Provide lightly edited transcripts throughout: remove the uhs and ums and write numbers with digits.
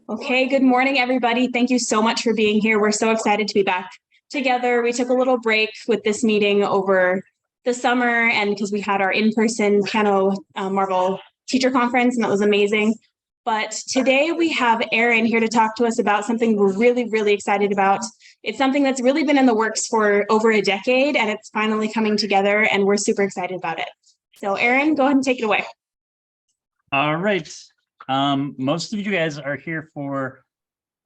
Okay, good morning, everybody. Thank you so much for being here. We're so excited to be back together. We took a little break with this meeting over the summer and because we had our in-person piano Marvel teacher conference, and that was amazing. But today we have Erin here to talk to us about something we're really, really excited about. It's something that's really been in the works for over a decade, and it's finally coming together, and we're super excited about it. So Erin, go ahead and take it away. All right. Most of you guys are here for,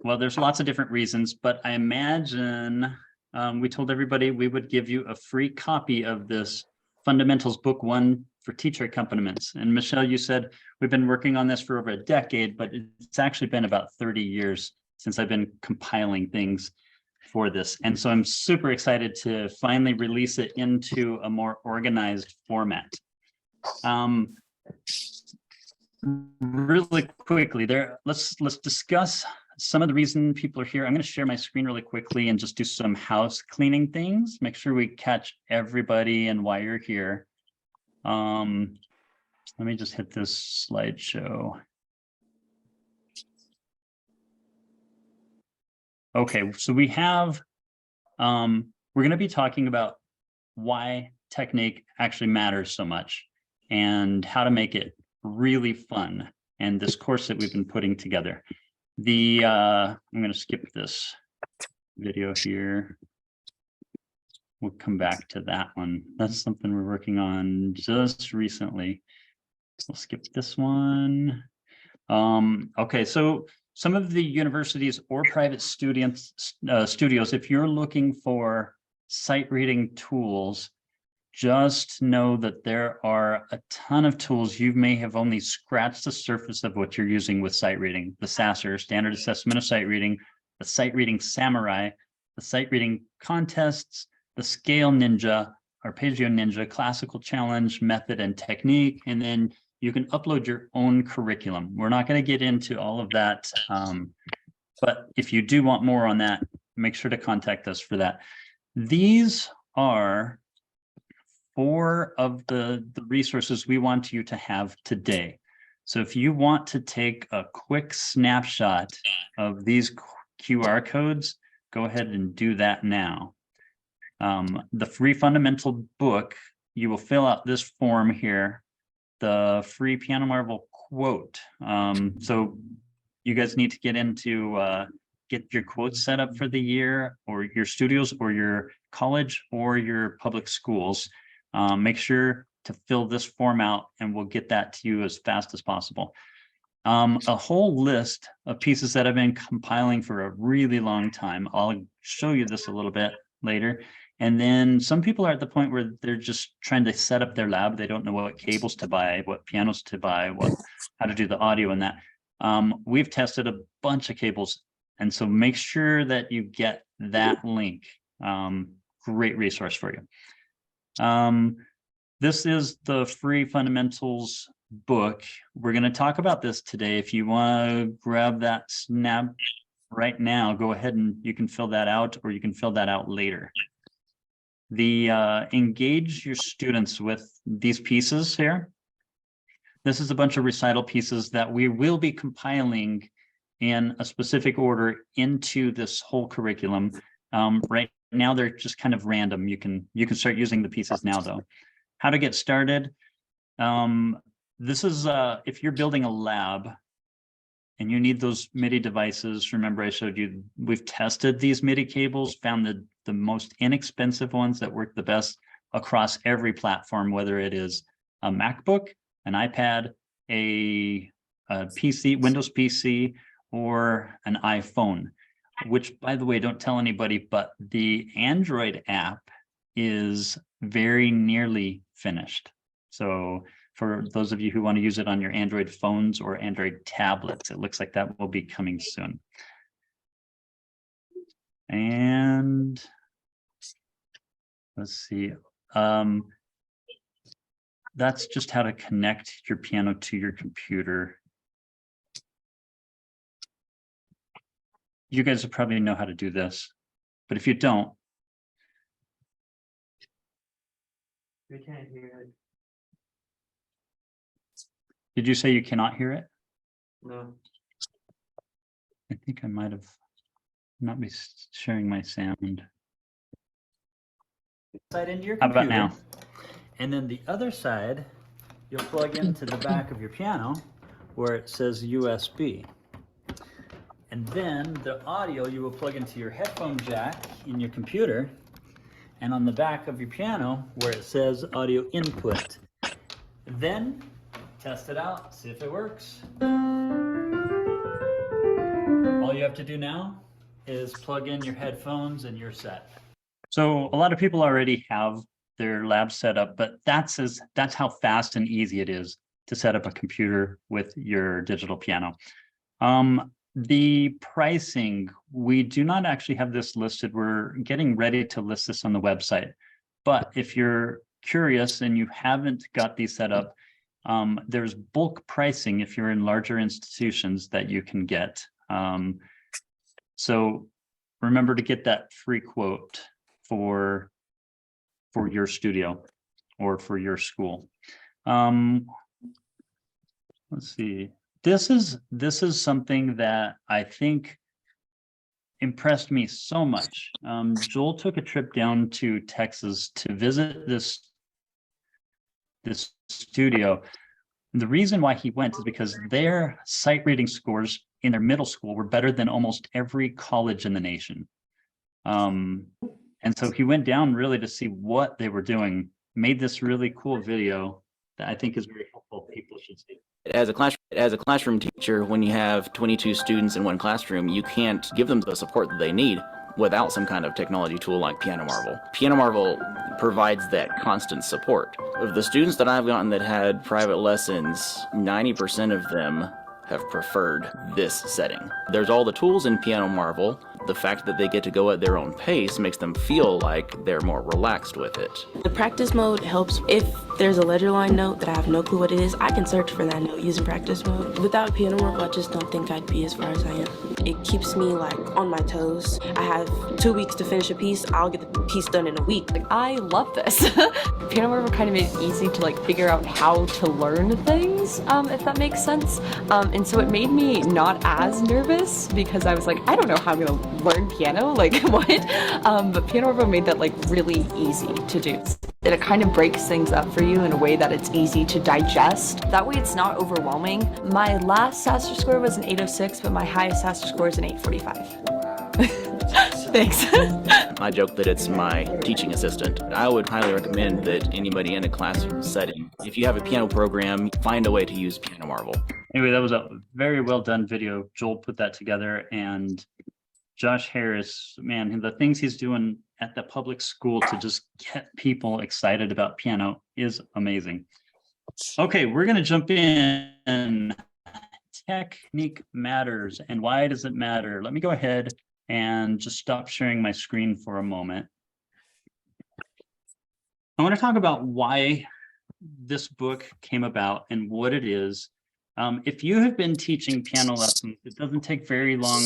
well, there's lots of different reasons, but I imagine we told everybody we would give you a free copy of this Fundamentals Book 1 for teacher accompaniments. And Michelle, you said we've been working on this for over a decade, but it's actually been about 30 years since I've been compiling things for this. And so I'm super excited to finally release it into a more organized format. Really quickly there, let's discuss some of the reason people are here. I'm going to share my screen really quickly and just do some house cleaning things, make sure we catch everybody and why you're here. Let me just hit this slideshow. Okay, so we have we're going to be talking about why technique actually matters so much and how to make it really fun, and this course that we've been putting together. I'm going to skip this video here. We'll come back to that one. That's something we're working on just recently. We'll skip this one. Okay, so some of the universities or private studios, if you're looking for sight reading tools, just know that there are a ton of tools. You may have only scratched the surface of what you're using with sight reading. The SASR, Standard Assessment of Sight Reading, the Sight Reading Samurai, the Sight Reading Contests, the Scale Ninja, Arpeggio Ninja, Classical Challenge, Method and Technique, and then you can upload your own curriculum. We're not going to get into all of that, but if you do want more on that, make sure to contact us for that. These are 4 of the resources we want you to have today. So if you want to take a quick snapshot of these QR codes, go ahead and do that now. The free fundamental book, you will fill out this form here, the free Piano Marvel quote. So you guys need to get into get your quotes set up for the year, or your studios or your college or your public schools. Make sure to fill this form out and we'll get that to you as fast as possible. A whole list of pieces that I've been compiling for a really long time. I'll show you this a little bit later. And then some people are at the point where they're just trying to set up their lab. They don't know what cables to buy, what pianos to buy, how to do the audio and that. We've tested a bunch of cables. And so make sure that you get that link. Great resource for you. This is the free fundamentals book. We're going to talk about this today. If you want to grab that snap right now, go ahead and you can fill that out, or you can fill that out later. Engage your students with these pieces here. This is a bunch of recital pieces that we will be compiling in a specific order into this whole curriculum. Right now they're just kind of random. You can start using the pieces now though. How to get started. This is if you're building a lab and you need those MIDI devices. Remember I showed you, we've tested these MIDI cables, found the most inexpensive ones that work the best across every platform, whether it is a MacBook, an iPad, a PC, Windows PC, or an iPhone. Which, by the way, don't tell anybody, but the Android app is very nearly finished. So for those of you who want to use it on your Android phones or Android tablets, it looks like that will be coming soon. And let's see. That's just how to connect your piano to your computer. You guys probably know how to do this, but if you don't, we can't hear it. Did you say you cannot hear it? No. I think I might have not be sharing my sound. Side into your How computer. about now? And then the other side, you'll plug into the back of your piano where it says USB. And then the audio you will plug into your headphone jack in your computer, and on the back of your piano where it says audio input. Then test it out, see if it works. All you have to do now is plug in your headphones and you're set. So a lot of people already have their lab set up, but that's how fast and easy it is to set up a computer with your digital piano. The pricing, we do not actually have this listed. We're getting ready to list this on the website. But if you're curious and you haven't got these set up, there's bulk pricing if you're in larger institutions that you can get. So remember to get that free quote for your studio or for your school. Let's see. This is something that I think impressed me so much. Joel took a trip down to Texas to visit this studio. The reason why he went is because their sight reading scores in their middle school were better than almost every college in the nation. And so he went down really to see what they were doing, made this really cool video that I think is very helpful. People should see. As a classroom teacher, when you have 22 students in one classroom, you can't give them the support that they need without some kind of technology tool like Piano Marvel. Piano Marvel provides that constant support. Of the students that I've gotten that had private lessons, 90% of them have preferred this setting. There's all the tools in Piano Marvel. The fact that they get to go at their own pace makes them feel like they're more relaxed with it. The practice mode helps. If there's a ledger line note that I have no clue what it is, I can search for that note using practice mode. Without Piano Marvel, I just don't think I'd be as far as I am. It keeps me like on my toes. I have 2 weeks to finish a piece. I'll get the piece done in a week. I love this. Piano Marvel kind of made it easy to like figure out how to learn things, if that makes sense. And so it made me not as nervous because I was like, I don't know how I'm gonna learn piano, like what? But Piano Marvel made that like really easy to do. And it kind of breaks things up for you in a way that it's easy to digest. That way it's not overwhelming. My last SASTR score was an 806, but my highest SASTR score is an 845. Thanks. I joke that it's my teaching assistant. I would highly recommend that anybody in a classroom setting, if you have a piano program, find a way to use Piano Marvel. Anyway, that was a very well done video. Joel put that together, and Josh Harris, man, the things he's doing at the public school to just get people excited about piano is amazing. Okay, we're going to jump in. Technique matters, and why does it matter? Let me go ahead and just stop sharing my screen for a moment. I want to talk about why this book came about and what it is. If you have been teaching piano lessons, it doesn't take very long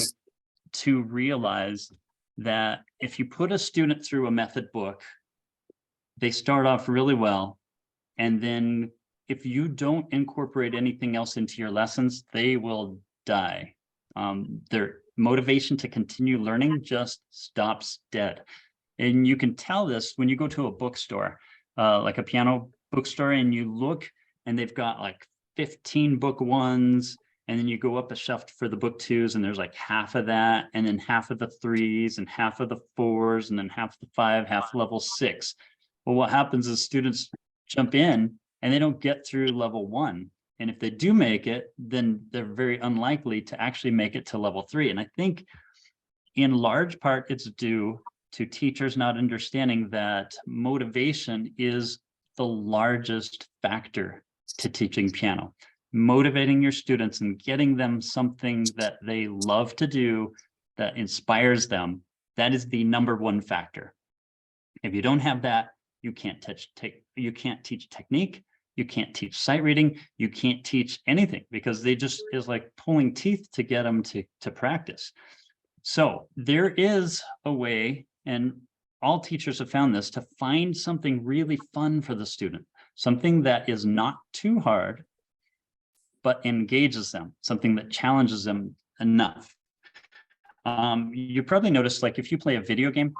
to realize that if you put a student through a method book, they start off really well. And then if you don't incorporate anything else into your lessons, they will die. Their motivation to continue learning just stops dead. And you can tell this when you go to a bookstore, like a piano bookstore, and you look and they've got like 15 book ones, and then you go up a shelf for the book twos, and there's like half of that, and then half of the threes, and half of the fours, and then half the five, half level 6. Well, what happens is students jump in and they don't get through level 1. And if they do make it, then they're very unlikely to actually make it to level 3. And I think in large part, it's due to teachers not understanding that motivation is the largest factor to teaching piano. Motivating your students and getting them something that they love to do, that inspires them, that is the #1 factor. If you don't have that, you can't teach technique, you can't teach sight reading, you can't teach anything, because they just is like pulling teeth to get them to practice. So there is a way, and all teachers have found this, to find something really fun for the student, something that is not too hard, but engages them, something that challenges them enough. You probably noticed, like if you play a video game,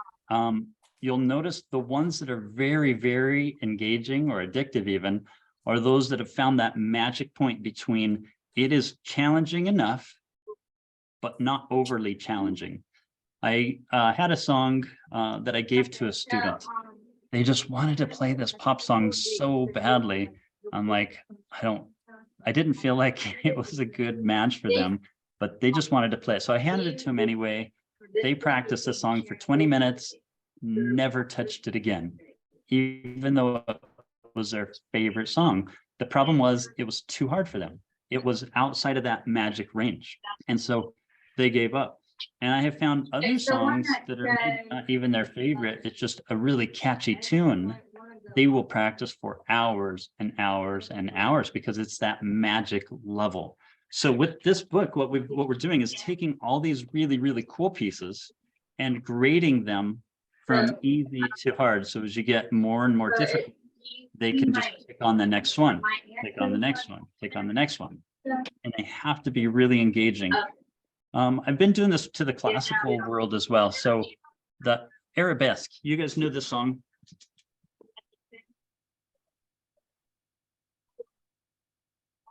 you'll notice the ones that are very, very engaging or addictive even are those that have found that magic point between it is challenging enough, but not overly challenging. I had a song that I gave to a student. They just wanted to play this pop song so badly. I'm like, I didn't feel like it was a good match for them, but they just wanted to play it. So I handed it to them anyway. They practiced the song for 20 minutes, never touched it again, even though it was their favorite song. The problem was it was too hard for them. It was outside of that magic range. And so they gave up. And I have found other songs that are maybe not even their favorite. It's just a really catchy tune. They will practice for hours and hours and hours because it's that magic level. So with this book, what we're doing is taking all these really, really cool pieces and grading them from easy to hard. So as you get more and more difficult, they can just click on the next one, click on the next one, click on the next one. And they have to be really engaging. I've been doing this to the classical world as well. So the arabesque, you guys know this song?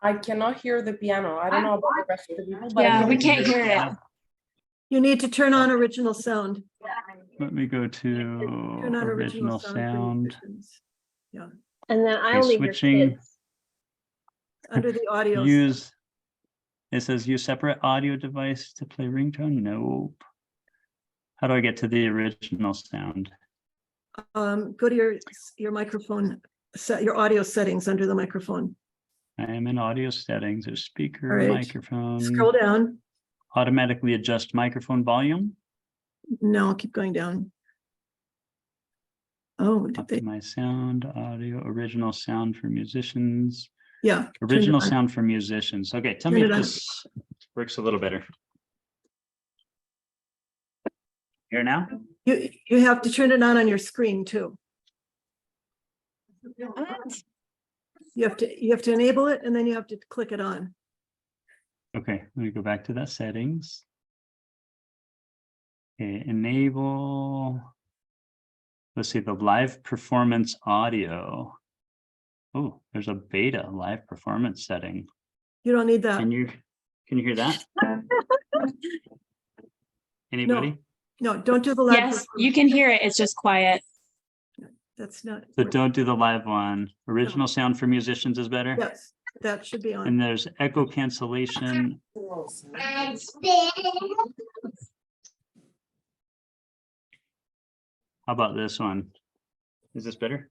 I cannot hear the piano. I don't know about the rest of the people, but Yeah, we can't hear it. You need to turn on original sound. Let me go to Turn on original for sound. musicians. Yeah, And then I Okay, only hear switching. kids. under the audio. Use, it says use separate audio device to play ringtone. Nope. How do I get to the original sound? Go to your microphone, set your audio settings under the microphone. I am in audio settings. There's speaker, All right. microphone. Scroll down. Automatically adjust microphone volume. No, keep going down. Oh, did they? Optimize sound, audio, original sound for musicians. Yeah. turn it Original on. sound for musicians. Okay, tell Turn me it if on. this works a little better. Here now? You have to turn it on your screen too. You have to enable it and then you have to click it on. Okay, let me go back to that settings. Okay, enable. Let's see, the live performance audio. Oh, there's a beta live performance setting. You don't need that. Can you hear that? Anybody? No, don't do the live. Yes, you can hear it. It's just quiet. That's not. So don't do the live one. Original sound for musicians is better. Yes, that should be on. And there's echo cancellation. How about this one? Is this better?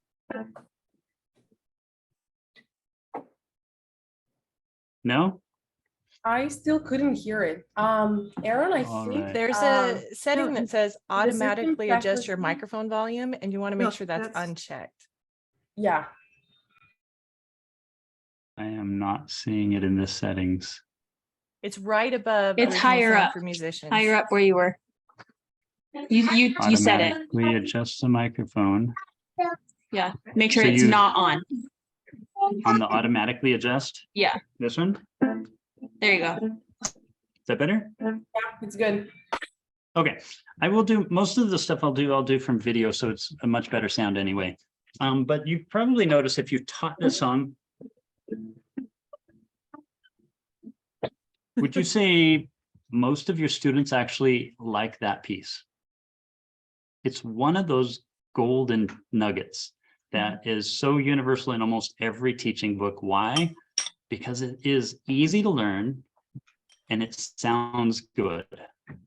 No? I still couldn't hear it. Aaron, I All think right. There's Um, a setting no, that says system automatically adjust your preferences- microphone volume, and you want to No, make sure that's that's- unchecked. yeah. I am not seeing it in the settings. It's right above. It's original higher sound up, for musicians. Higher up where you were. You said it. Automatically adjust the microphone Yeah. Make sure So it's you- not on. on the automatically adjust. Yeah. This one? There you go. Is that better? Yeah, it's good. Okay, I will do most of the stuff I'll do from video, so it's a much better sound anyway. But you probably notice if you taught this song, would you say most of your students actually like that piece? It's one of those golden nuggets that is so universal in almost every teaching book. Why? Because it is easy to learn and it sounds good.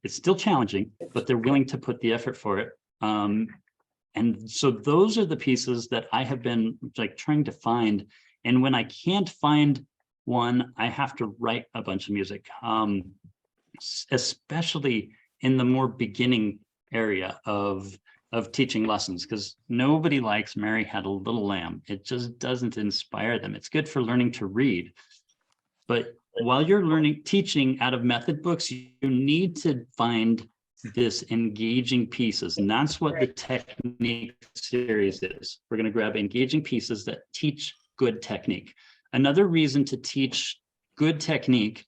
It's still challenging, but they're willing to put the effort for it. And so those are the pieces that I have been like trying to find. And when I can't find one, I have to write a bunch of music, especially in the more beginning area of teaching lessons, because nobody likes Mary Had a Little Lamb. It just doesn't inspire them. It's good for learning to read. But while you're teaching out of method books, you need to find this engaging pieces. And that's what the technique series is. We're going to grab engaging pieces that teach good technique. Another reason to teach good technique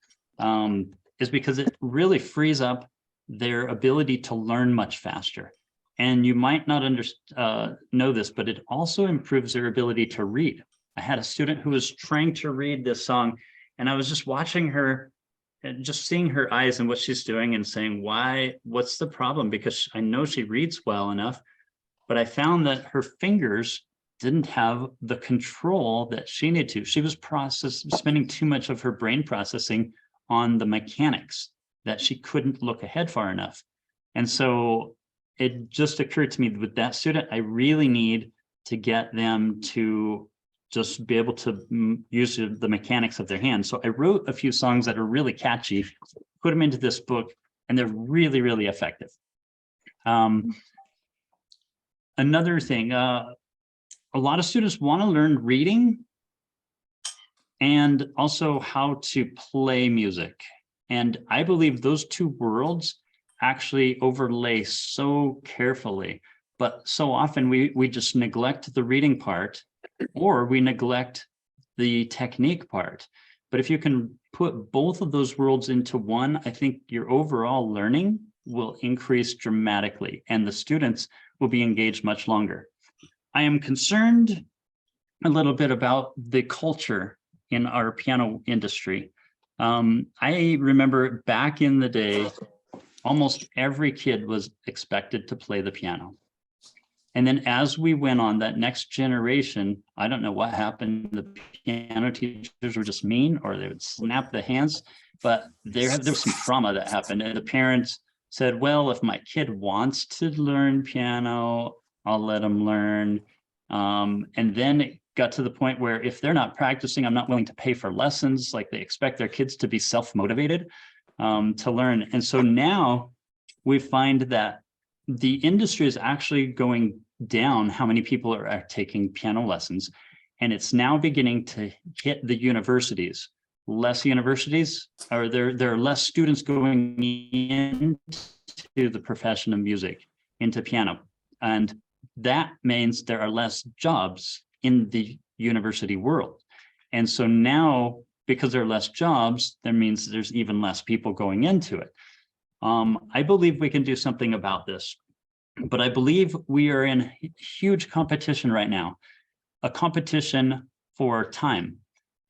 is because it really frees up their ability to learn much faster. And you might not know this, but it also improves their ability to read. I had a student who was trying to read this song, and I was just watching her, and just seeing her eyes and what she's doing and saying, what's the problem? Because I know she reads well enough, but I found that her fingers didn't have the control that she needed to. She was spending too much of her brain processing on the mechanics, that she couldn't look ahead far enough. And so it just occurred to me with that student, I really need to get them to just be able to use the mechanics of their hands. So I wrote a few songs that are really catchy, put them into this book, and they're really, really effective. Another thing, a lot of students want to learn reading and also how to play music. And I believe those two worlds actually overlay so carefully, but so often we just neglect the reading part, or we neglect the technique part. But if you can put both of those worlds into one, I think your overall learning will increase dramatically and the students will be engaged much longer. I am concerned a little bit about the culture in our piano industry. I remember back in the day, almost every kid was expected to play the piano. And then as we went on, that next generation, I don't know what happened. The piano teachers were just mean, or they would snap the hands, but there was some trauma that happened. And the parents said, well, if my kid wants to learn piano, I'll let them learn. And then it got to the point where if they're not practicing, I'm not willing to pay for lessons. Like, they expect their kids to be self-motivated to learn. And so now we find that the industry is actually going down how many people are taking piano lessons. And it's now beginning to hit the universities. Less universities, or there are less students going into the profession of music, into piano. And that means there are less jobs in the university world. And so now, because there are less jobs, that means there's even less people going into it. I believe we can do something about this, but I believe we are in huge competition right now, a competition for time.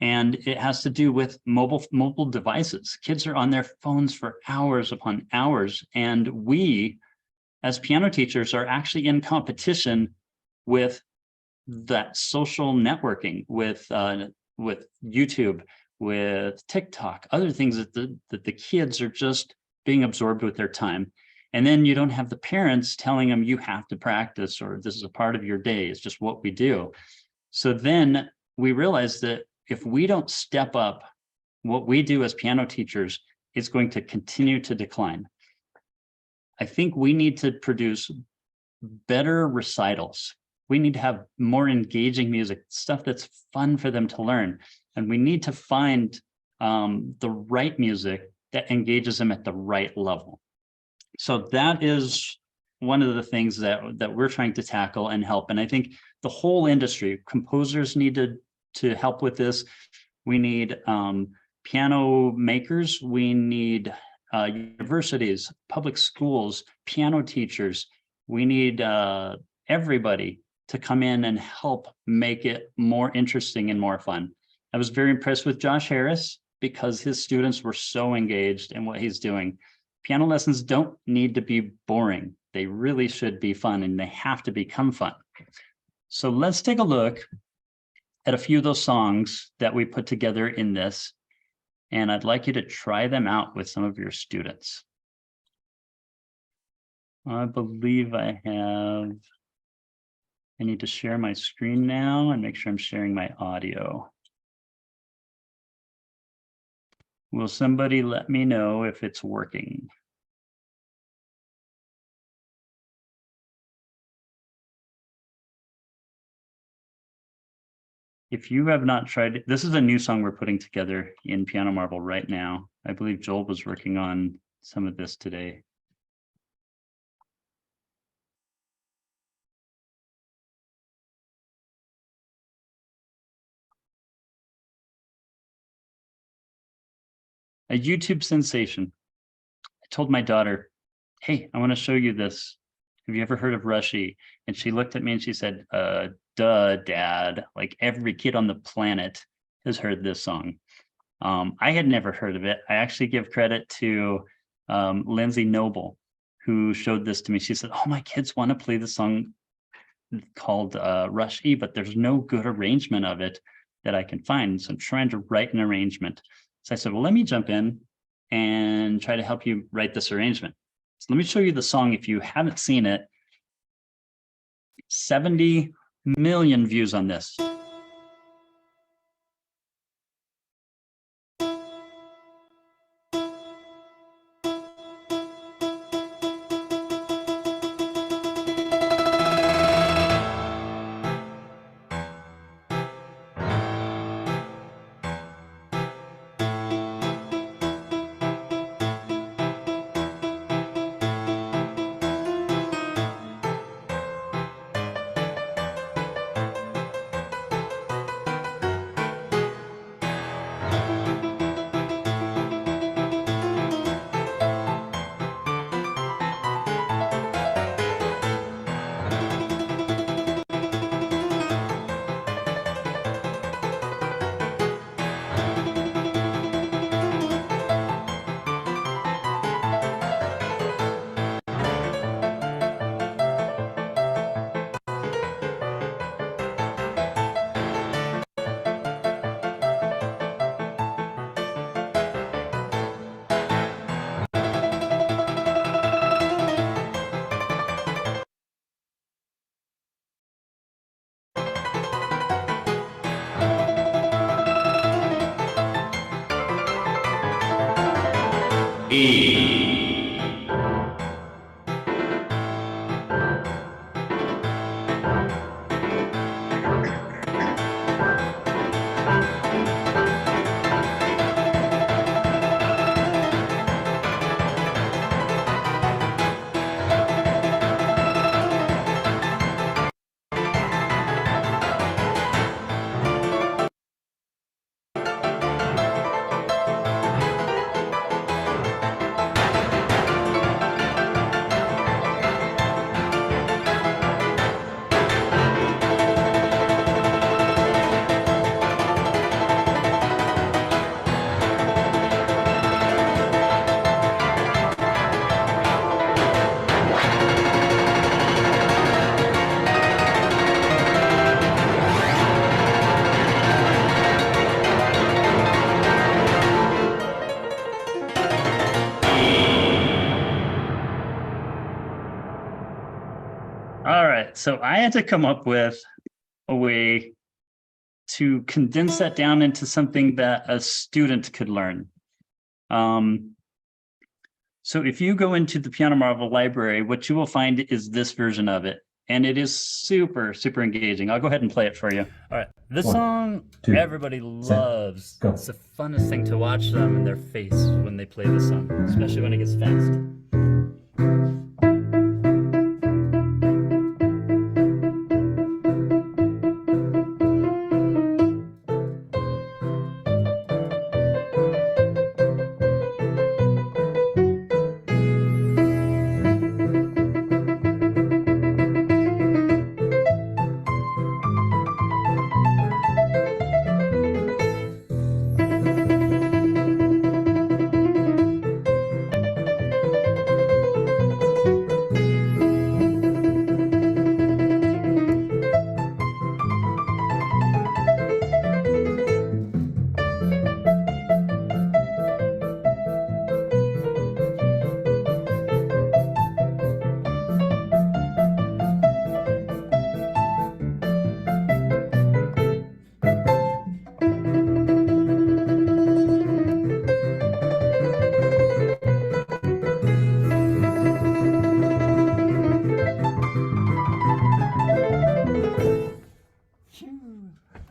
And it has to do with mobile devices. Kids are on their phones for hours upon hours. And we, as piano teachers, are actually in competition with that social networking, with YouTube, with TikTok, other things that the kids are just being absorbed with their time. And then you don't have the parents telling them you have to practice, or this is a part of your day. It's just what we do. So then we realize that if we don't step up what we do as piano teachers, it's going to continue to decline. I think we need to produce better recitals. We need to have more engaging music, stuff that's fun for them to learn. And we need to find the right music that engages them at the right level. So that is one of the things that we're trying to tackle and help. And I think the whole industry, composers need to help with this. We need piano makers, we need universities, public schools, piano teachers. We need everybody to come in and help make it more interesting and more fun. I was very impressed with Josh Harris because his students were so engaged in what he's doing. Piano lessons don't need to be boring. They really should be fun, and they have to become fun. So let's take a look at a few of those songs that we put together in this, and I'd like you to try them out with some of your students. I believe I need to share my screen now and make sure I'm sharing my audio. Will somebody let me know if it's working? If you have not tried it, this is a new song we're putting together in Piano Marvel right now. I believe Joel was working on some of this today. A YouTube sensation. I told my daughter, hey, I want to show you this. Have you ever heard of Rushy? And she looked at me and she said, duh, Dad, like every kid on the planet has heard this song. I had never heard of it. I actually give credit to Lindsay Noble, who showed this to me. She said, oh, my kids want to play the song called Rushy, but there's no good arrangement of it that I can find. So I'm trying to write an arrangement. So I said, well, let me jump in and try to help you write this arrangement. So let me show you the song. If you haven't seen it, 70 million views on this. All right, so I had to come up with a way to condense that down into something that a student could learn. So if you go into the Piano Marvel library, what you will find is this version of it. And it is super, super engaging. I'll go ahead and play it for you. All right, this song everybody loves. It's the funnest thing to watch them in their face when they play this song, especially when it gets fast.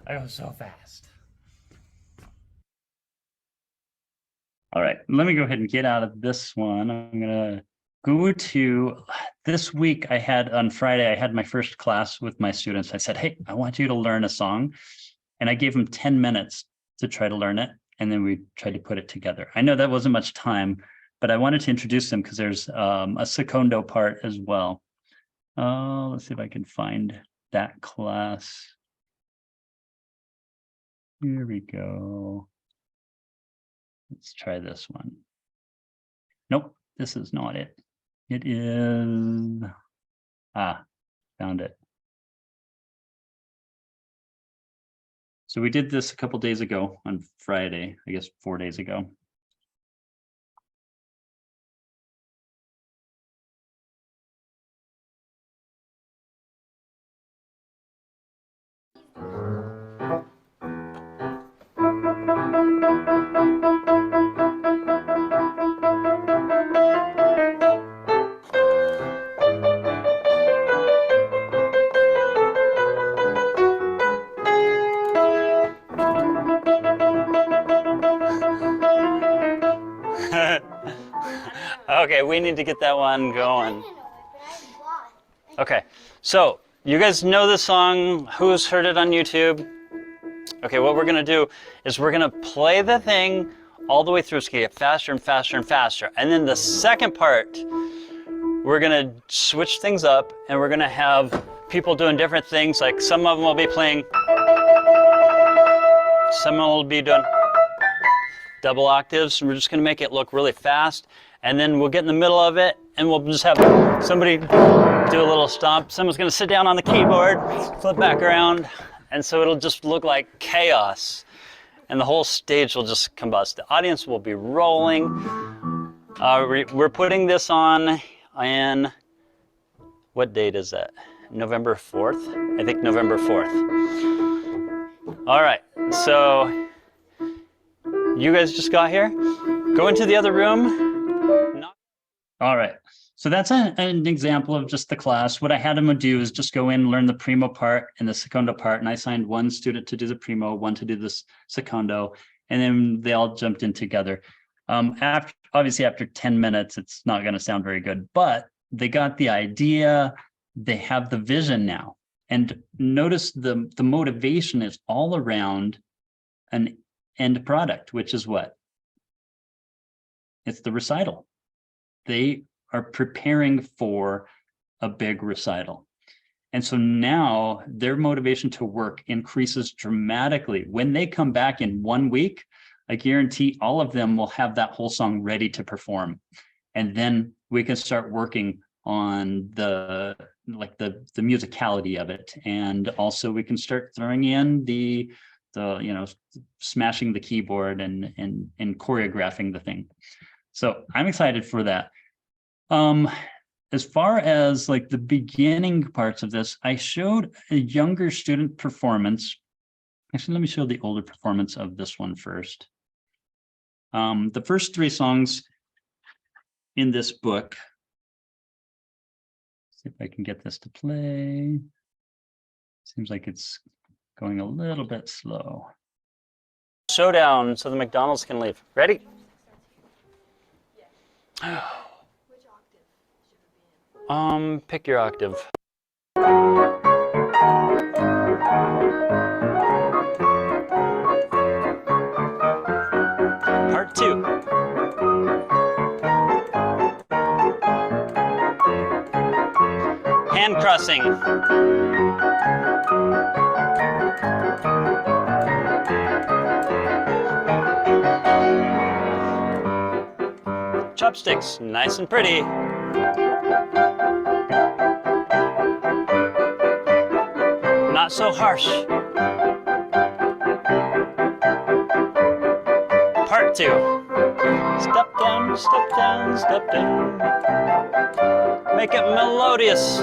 I go so fast. All right, let me go ahead and get out of this one. I'm gonna go to this week. On Friday, I had my first class with my students. I said, hey, I want you to learn a song. And I gave them 10 minutes to try to learn it. And then we tried to put it together. I know that wasn't much time, but I wanted to introduce them because there's a secondo part as well. Let's see if I can find that class. Here we go. Let's try this one. Nope, this is not it. It is, found it. So we did this a couple days ago on Friday, I guess 4 days ago. Okay, we need to get that one going. Okay, so you guys know this song. Who's heard it on YouTube? Okay, what we're gonna do is we're gonna play the thing all the way through. It's gonna get faster and faster and faster. And then the second part, we're gonna switch things up and we're gonna have people doing different things. Like some of them will be playing, some will be doing double octaves, and we're just gonna make it look really fast. And then we'll get in the middle of it and we'll just have somebody do a little stomp. Someone's gonna sit down on the keyboard, flip back around, and so it'll just look like chaos. And the whole stage will just combust. The audience will be rolling. We're putting this on in, what date is that? November 4th? I think November 4th. All right, so you guys just got here. Go into the other room. All right, so that's an example of just the class. What I had them do is just go in, learn the primo part and the secondo part, and I assigned one student to do the primo, one to do the secondo, and then they all jumped in together. Obviously, after 10 minutes, it's not going to sound very good, but they got the idea. They have the vision now. And notice the motivation is all around an end product, which is what? It's the recital. They are preparing for a big recital. And so now their motivation to work increases dramatically. When they come back in 1 week, I guarantee all of them will have that whole song ready to perform. And then we can start working on the musicality of it. And also we can start throwing in the smashing the keyboard and choreographing the thing. So I'm excited for that. As far as like the beginning parts of this, I showed a younger student performance. Actually, let me show the older performance of this one first. The first 3 songs in this book. See if I can get this to play. Seems like it's going a little bit slow. Showdown, so the McDonald's can leave. Ready? Pick your octave. Part 2. Hand crossing. Chopsticks, nice and pretty. Not so harsh. Part 2. Step down, step down, step down. Make it melodious.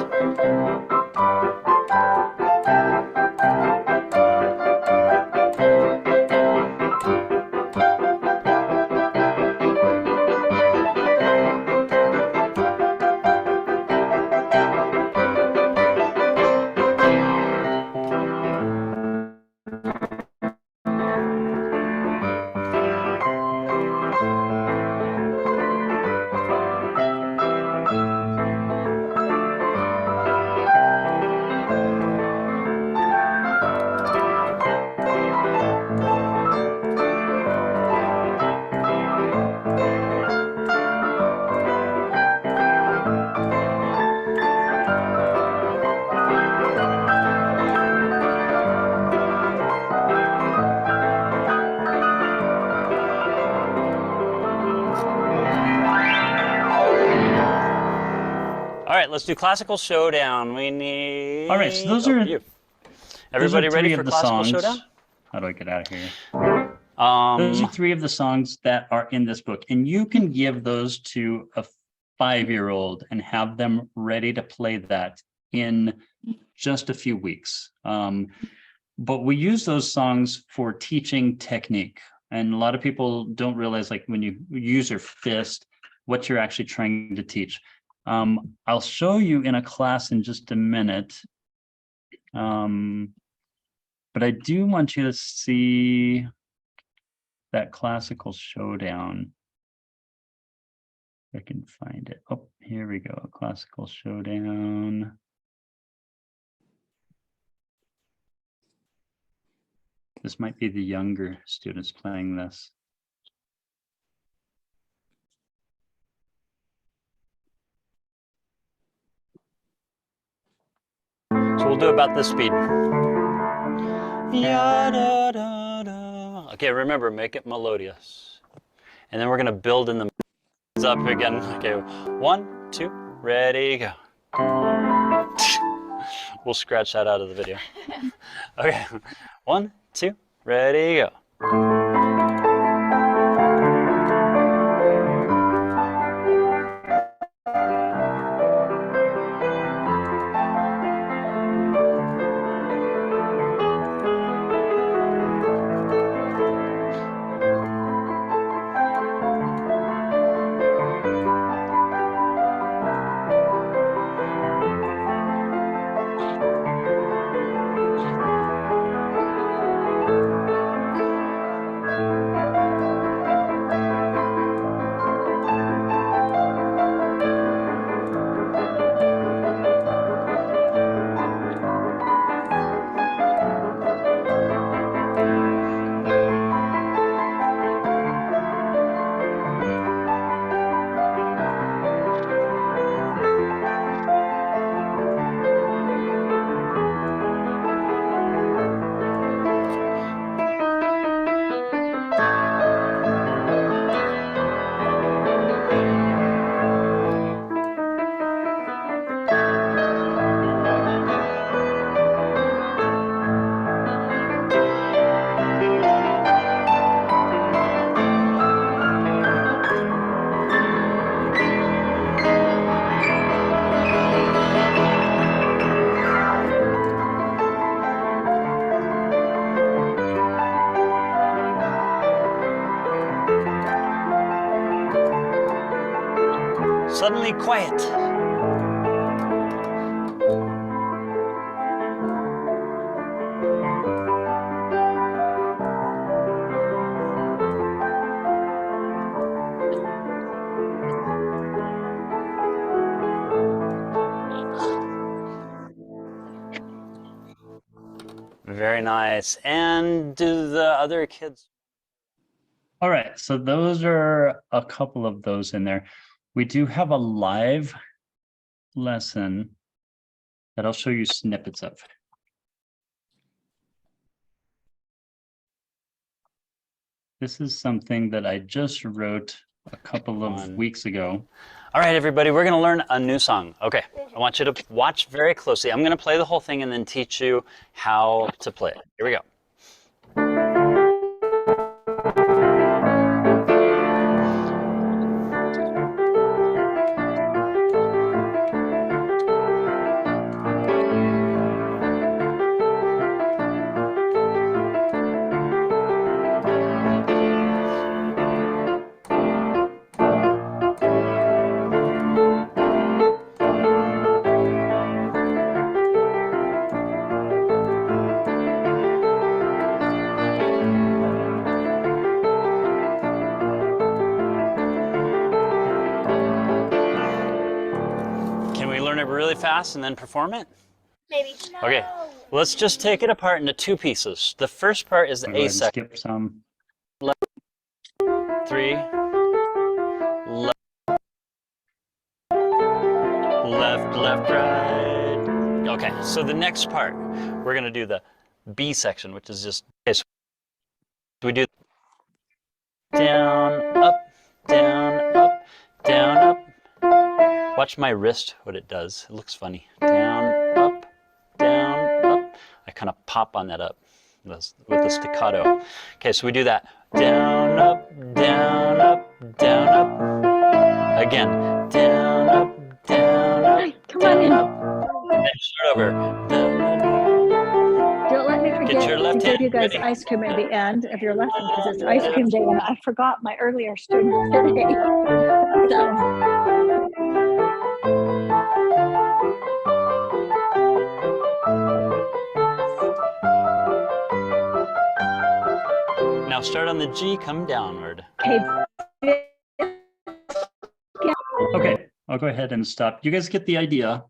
let's do classical showdown. We need. All right, so those are you. Everybody those are three ready of for the classical songs. showdown? How do I get out of here? Those are three of the songs that are in this book, and you can give those to a 5-year-old and have them ready to play that in just a few weeks. But we use those songs for teaching technique. And a lot of people don't realize, like, when you use your fist, what you're actually trying to teach. I'll show you in a class in just a minute. But I do want you to see that classical showdown. If I can find it. Oh, here we go. Classical showdown. This might be the younger students playing this. So we'll do about this speed. Okay, remember, make it melodious. And then we're gonna build in the up again. Okay, 1, 2, ready, go. We'll scratch that out of the video. Okay, 1, 2, ready, go. Suddenly quiet. Very nice. And do the other kids? All right, so those are a couple of those in there. We do have a live lesson that I'll show you snippets of. This is something that I just wrote a couple of weeks ago. All right, everybody, we're going to learn a new song. Okay, I want you to watch very closely. I'm going to play the whole thing and then teach you how to play it. Here we go. Really fast and then perform it? Maybe. Okay, let's just take it apart into two pieces. The first part is the A section. Skip some. Left, 3, left, left, left, right. Okay, so the next part, we're going to do the B section, which is just, okay, so we do down, up, down, up, down, up. Watch my wrist, what it does. It looks funny. Down, up, down, up. I kind of pop on that up with the staccato. Okay, so we do that. Down, up, down, up, down, up. Again, down, up, down, up, down, up. And then start over. Don't let me Get forget your to left give hand you guys ready. ice cream at the end of your lesson because it's ice cream day and I forgot my earlier student today. So. Now start on the G, come downward. Okay. Okay, I'll go ahead and stop. You guys get the idea.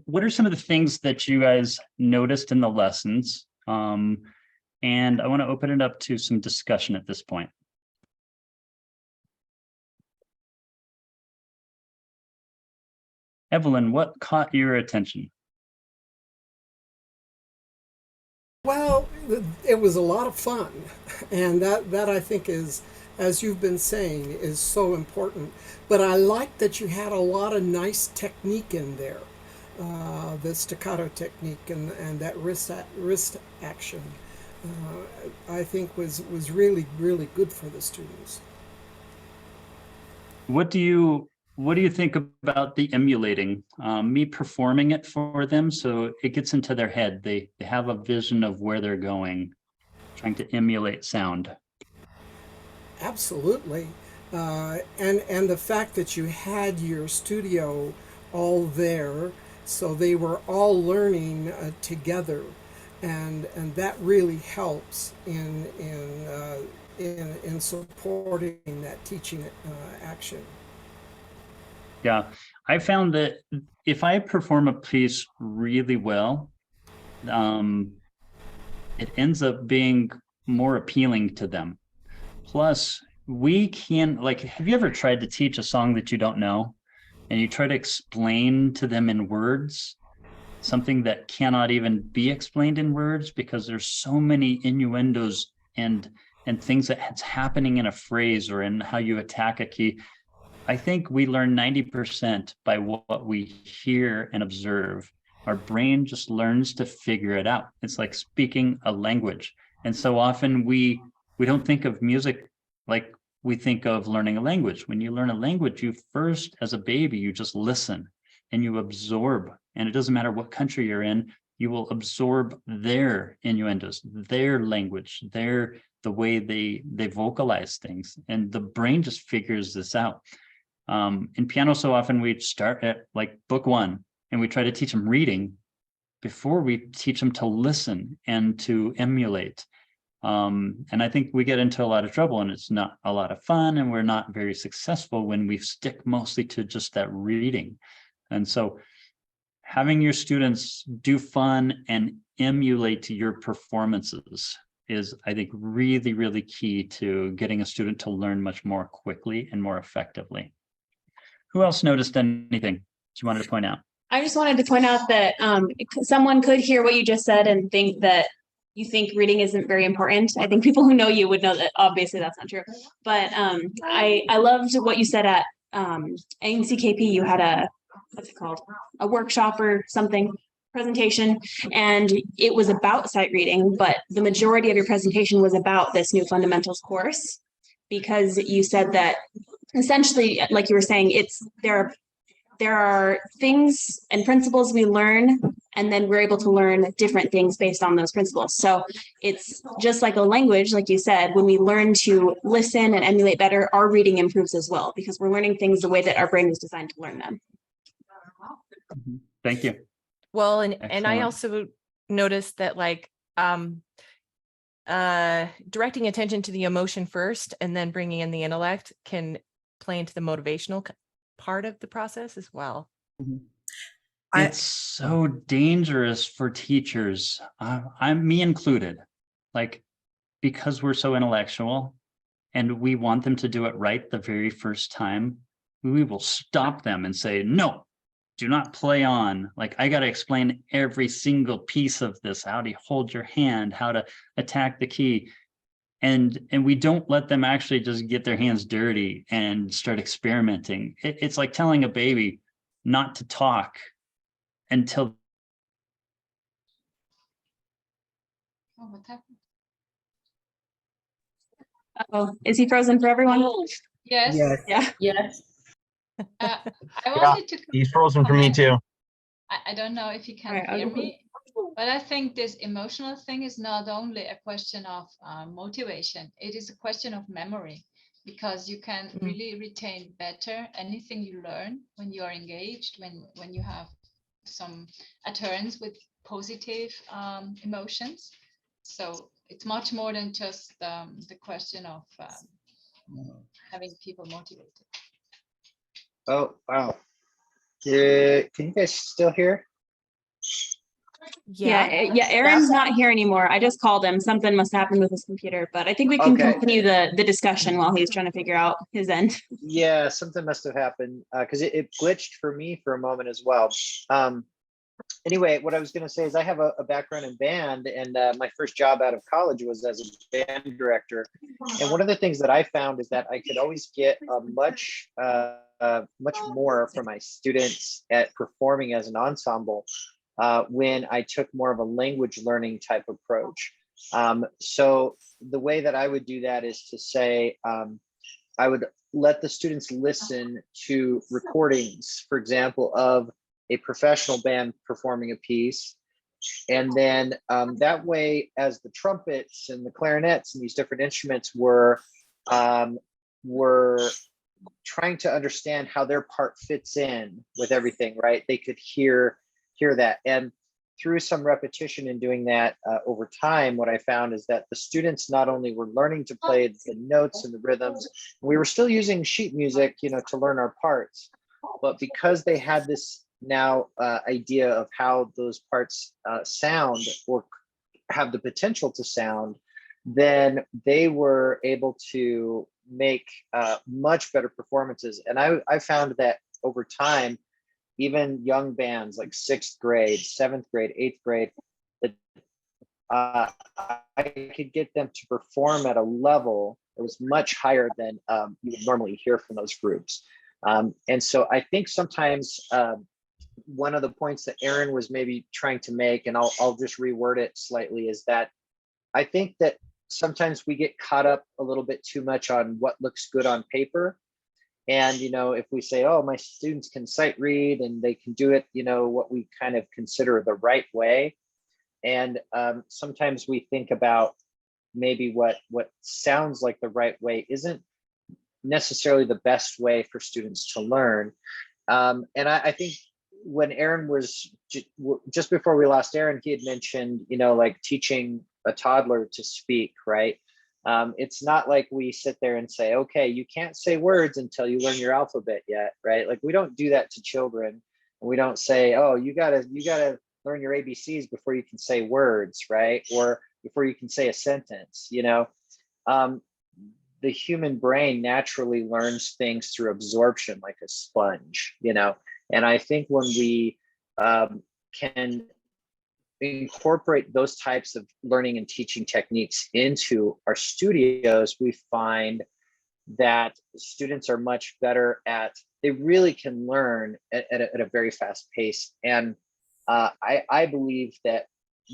What are some of the things that you guys noticed in the lessons? And I want to open it up to some discussion at this point. Evelyn, what caught your attention? Well, it was a lot of fun, and that I think is, as you've been saying, is so important. But I like that you had a lot of nice technique in there, the staccato technique and that wrist action. I think was really good for the students. What do you think about the emulating? Me performing it for them so it gets into their head. They have a vision of where they're going, trying to emulate sound. Absolutely. And the fact that you had your studio all there, so they were all learning together, and that really helps in supporting that teaching action. Yeah, I found that if I perform a piece really well, it ends up being more appealing to them. Plus, we can, like, have you ever tried to teach a song that you don't know and you try to explain to them in words something that cannot even be explained in words because there's so many innuendos and things that's happening in a phrase or in how you attack a key. I think we learn 90% by what we hear and observe. Our brain just learns to figure it out. It's like speaking a language. And so often we don't think of music like we think of learning a language. When you learn a language, you first, as a baby, you just listen and you absorb. And it doesn't matter what country you're in, you will absorb their innuendos, their language, the way they vocalize things. And the brain just figures this out. In piano, so often we start at like book one and we try to teach them reading before we teach them to listen and to emulate. And I think we get into a lot of trouble and it's not a lot of fun and we're not very successful when we stick mostly to just that reading. And so having your students do fun and emulate your performances is, I think, really key to getting a student to learn much more quickly and more effectively. Who else noticed anything you wanted to point out? I just wanted to point out that someone could hear what you just said and think that you think reading isn't very important. I think people who know you would know that obviously that's not true. But I loved what you said at NCKP. You had a, what's it called? A workshop or something, presentation, and it was about sight reading, but the majority of your presentation was about this new fundamentals course, because you said that essentially, like you were saying, there are things and principles we learn, and then we're able to learn different things based on those principles. So it's just like a language, like you said, when we learn to listen and emulate better, our reading improves as well, because we're learning things the way that our brain is designed to learn them. Thank you. Well, and I Excellent. also noticed that like directing attention to the emotion first and then bringing in the intellect can play into the motivational part of the process as well. It's so dangerous for teachers, I'm me included, like, because we're so intellectual and we want them to do it right the very first time, we will stop them and say, no, do not play on. Like, I got to explain every single piece of this, how to hold your hand, how to attack the key. And we don't let them actually just get their hands dirty and start experimenting. It's like telling a baby, not to talk until Oh, what happened? Oh, is he frozen for everyone? Yes. Yeah. Yes. I wanted to He's frozen for me comment. too. I don't know if you can Alright, I'll hear go me, but I think this emotional thing is not only a question of motivation, it is a question of memory, because you can really retain better anything you learn when you are engaged, when you have some adherence with positive emotions. So it's much more than just the question of having people motivated. Oh, wow. Can you guys still hear? Yeah, Aaron's not here anymore. I just called him. Something must happen with his computer, but I think we can Okay. continue the discussion while he's trying to figure out his end. Yeah, something must have happened because it glitched for me for a moment as well. Anyway, what I was going to say is I have a background in band, and my first job out of college was as a band director. And one of the things that I found is that I could always get much more from my students at performing as an ensemble when I took more of a language learning type approach. So the way that I would do that is to say, I would let the students listen to recordings, for example, of a professional band performing a piece. And then that way, as the trumpets and the clarinets and these different instruments were trying to understand how their part fits in with everything, right? They could hear that. And through some repetition in doing that over time, what I found is that the students not only were learning to play the notes and the rhythms, we were still using sheet music, to learn our parts, but because they had this now idea of how those parts sound or have the potential to sound, then they were able to make much better performances. And I found that over time, even young bands like 6th grade, 7th grade, 8th grade, I could get them to perform at a level that was much higher than you would normally hear from those groups. And so I think sometimes one of the points that Aaron was maybe trying to make, and I'll just reword it slightly, is that I think that sometimes we get caught up a little bit too much on what looks good on paper. And, if we say, oh, my students can sight read and they can do it, what we kind of consider the right way. And sometimes we think about maybe what sounds like the right way isn't necessarily the best way for students to learn. And I think when Aaron was, just before we lost Aaron, he had mentioned, like teaching a toddler to speak, right? It's not like we sit there and say, okay, you can't say words until you learn your alphabet yet, right? Like we don't do that to children. And we don't say, oh, you gotta learn your ABCs before you can say words, right? Or before you can say a sentence, the human brain naturally learns things through absorption like a sponge, and I think when we can incorporate those types of learning and teaching techniques into our studios, we find that students are much better they really can learn at a very fast pace. And I believe that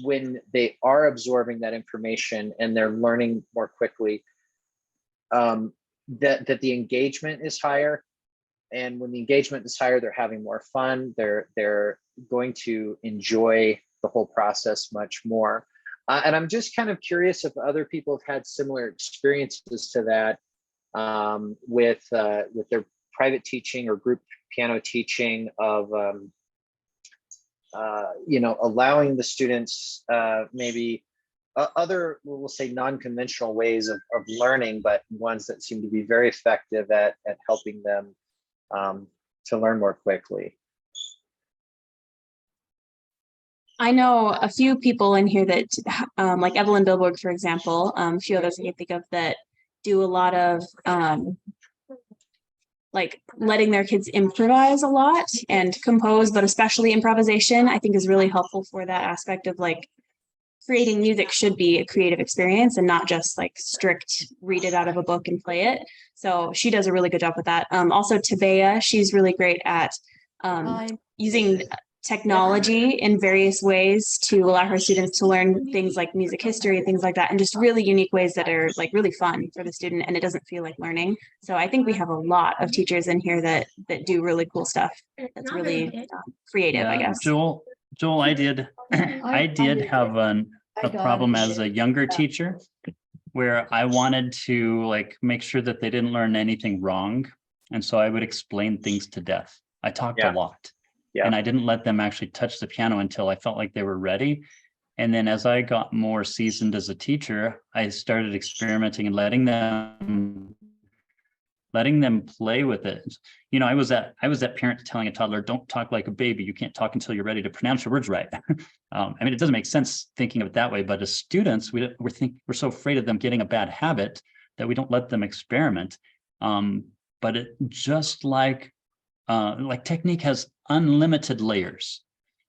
when they are absorbing that information and they're learning more quickly, that the engagement is higher. And when the engagement is higher, they're having more fun. They're going to enjoy the whole process much more. And I'm just kind of curious if other people have had similar experiences to that with their private teaching or group piano teaching of, allowing the students maybe other, we'll say, non-conventional ways of learning, but ones that seem to be very effective at helping them to learn more quickly. I know a few people in here that, like Evelyn Bilberg, for example, a few others I can think of that do a lot of like letting their kids improvise a lot and compose, but especially improvisation, I think is really helpful for that aspect of like creating music should be a creative experience and not just like strict read it out of a book and play it. So she does a really good job with that. Also Tabea, she's really great at using technology in various ways to allow her students to learn things like music history, things like that, and just really unique ways that are like really fun for the student, and it doesn't feel like learning. So I think we have a lot of teachers in here that do really cool stuff. That's really creative, I guess. Joel, I did have a problem as a younger teacher where I wanted to like make sure that they didn't learn anything wrong. And so I would explain things to death. I talked a lot. And I didn't let them actually touch the piano until I felt like they were ready. And then as I got more seasoned as a teacher, I started experimenting and letting them play with it. You know, I was that parent telling a toddler, don't talk like a baby. You can't talk until you're ready to pronounce your words right. I mean, it doesn't make sense thinking of it that way, but as students, we're so afraid of them getting a bad habit that we don't let them experiment. But it just like technique has unlimited layers.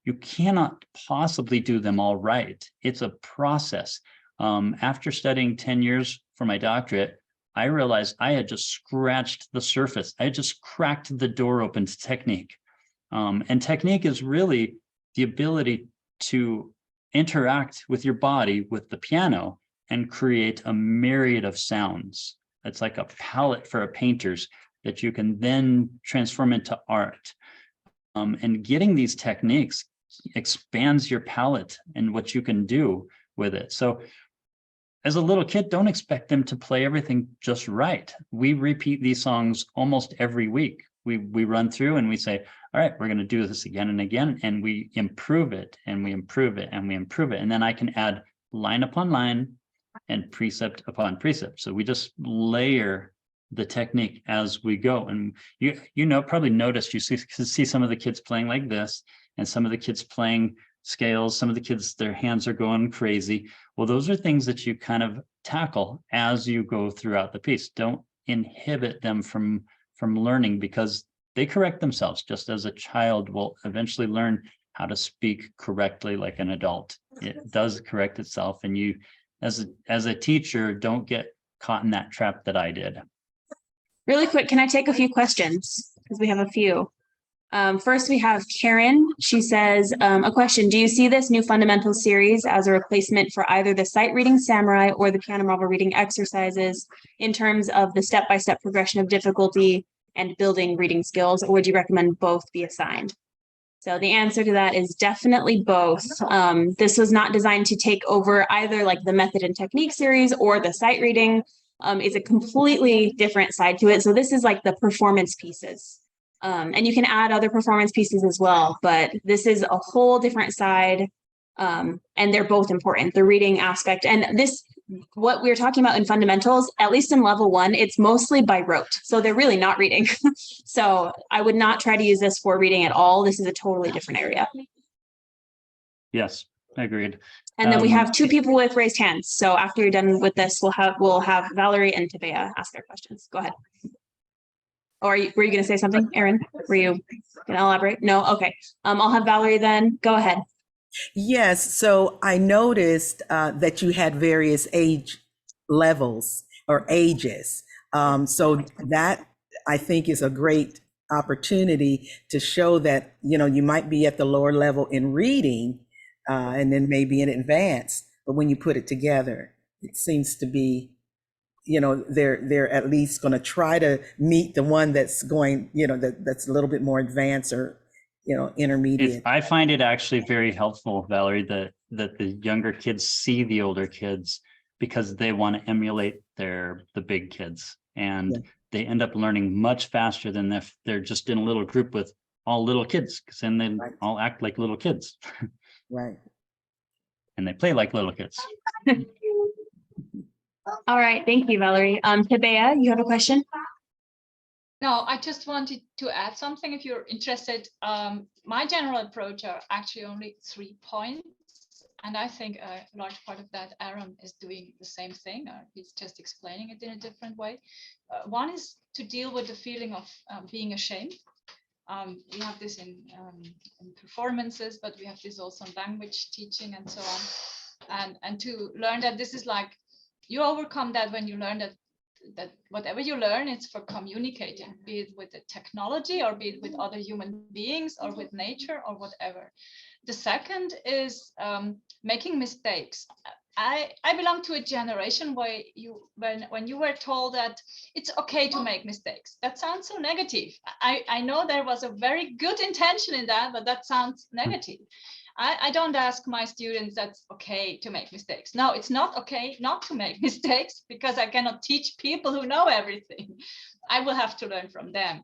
You cannot possibly do them all right. It's a process. After studying 10 years for my doctorate, I realized I had just scratched the surface. I had just cracked the door open to technique. And technique is really the ability to interact with your body, with the piano, and create a myriad of sounds. It's like a palette for a painter's that you can then transform into art. And getting these techniques expands your palette and what you can do with it. So as a little kid, don't expect them to play everything just right. We repeat these songs almost every week. We run through and we say, all right, we're going to do this again and again, and we improve it and we improve it and we improve it. And then I can add line upon line and precept upon precept. So we just layer the technique as we go. And you know, probably noticed, you see some of the kids playing like this and some of the kids playing scales, some of the kids, their hands are going crazy. Well, those are things that you kind of tackle as you go throughout the piece. Don't inhibit them from learning, because they correct themselves, just as a child will eventually learn how to speak correctly like an adult. It does correct itself. And you, as a teacher, don't get caught in that trap that I did. Really quick, can I take a few questions? Because we have a few. First, we have Karen. She says, a question: do you see this new fundamental series as a replacement for either the sight reading samurai or the piano marvel reading exercises in terms of the step-by-step progression of difficulty and building reading skills, or would you recommend both be assigned? So the answer to that is definitely both. This was not designed to take over either like the method and technique series or the sight reading. Is a completely different side to it. So this is like the performance pieces. And you can add other performance pieces as well, but this is a whole different side. And they're both important, the reading aspect. And this, what we're talking about in fundamentals, at least in level 1, it's mostly by rote. So they're really not reading. So I would not try to use this for reading at all. This is a totally different area. Yes, agreed. And then we have 2 people with raised hands. So after you're done with this, we'll have Valerie and Tabea ask their questions. Go ahead. Or were you going to say something, Erin? Were you going to elaborate? No? Okay. I'll have Valerie then. Go ahead. Yes. So I noticed that you had various age levels or ages. So that I think is a great opportunity to show that, you know, you might be at the lower level in reading, and then maybe in advance, but when you put it together, it seems to be, you know, they're at least going to try to meet the one that's going, you know, that's a little bit more advanced or, you know, intermediate. I find it actually very helpful, Valerie, that the younger kids see the older kids because they want to emulate the big kids, and they end up learning much faster than if they're just in a little group with all little kids, because then they all act like little kids. Right. And they play like little kids. All right. Thank you, Valerie. Tabea, you have a question? No, I just wanted to add something if you're interested. My general approach are actually only 3 points. And I think a large part of that, Aaron is doing the same thing, or he's just explaining it in a different way. One is to deal with the feeling of being ashamed. We have this in performances, but we have this also in language teaching and so on. And to learn that this is like, you overcome that when you learn that that whatever you learn, it's for communicating, be it with the technology or be it with other human beings or with nature or whatever. The second is making mistakes. I belong to a generation where when you were told that it's okay to make mistakes, that sounds so negative. I know there was a very good intention in that, but that sounds negative. I don't ask my students that's okay to make mistakes. No, it's not okay not to make mistakes, because I cannot teach people who know everything. I will have to learn from them.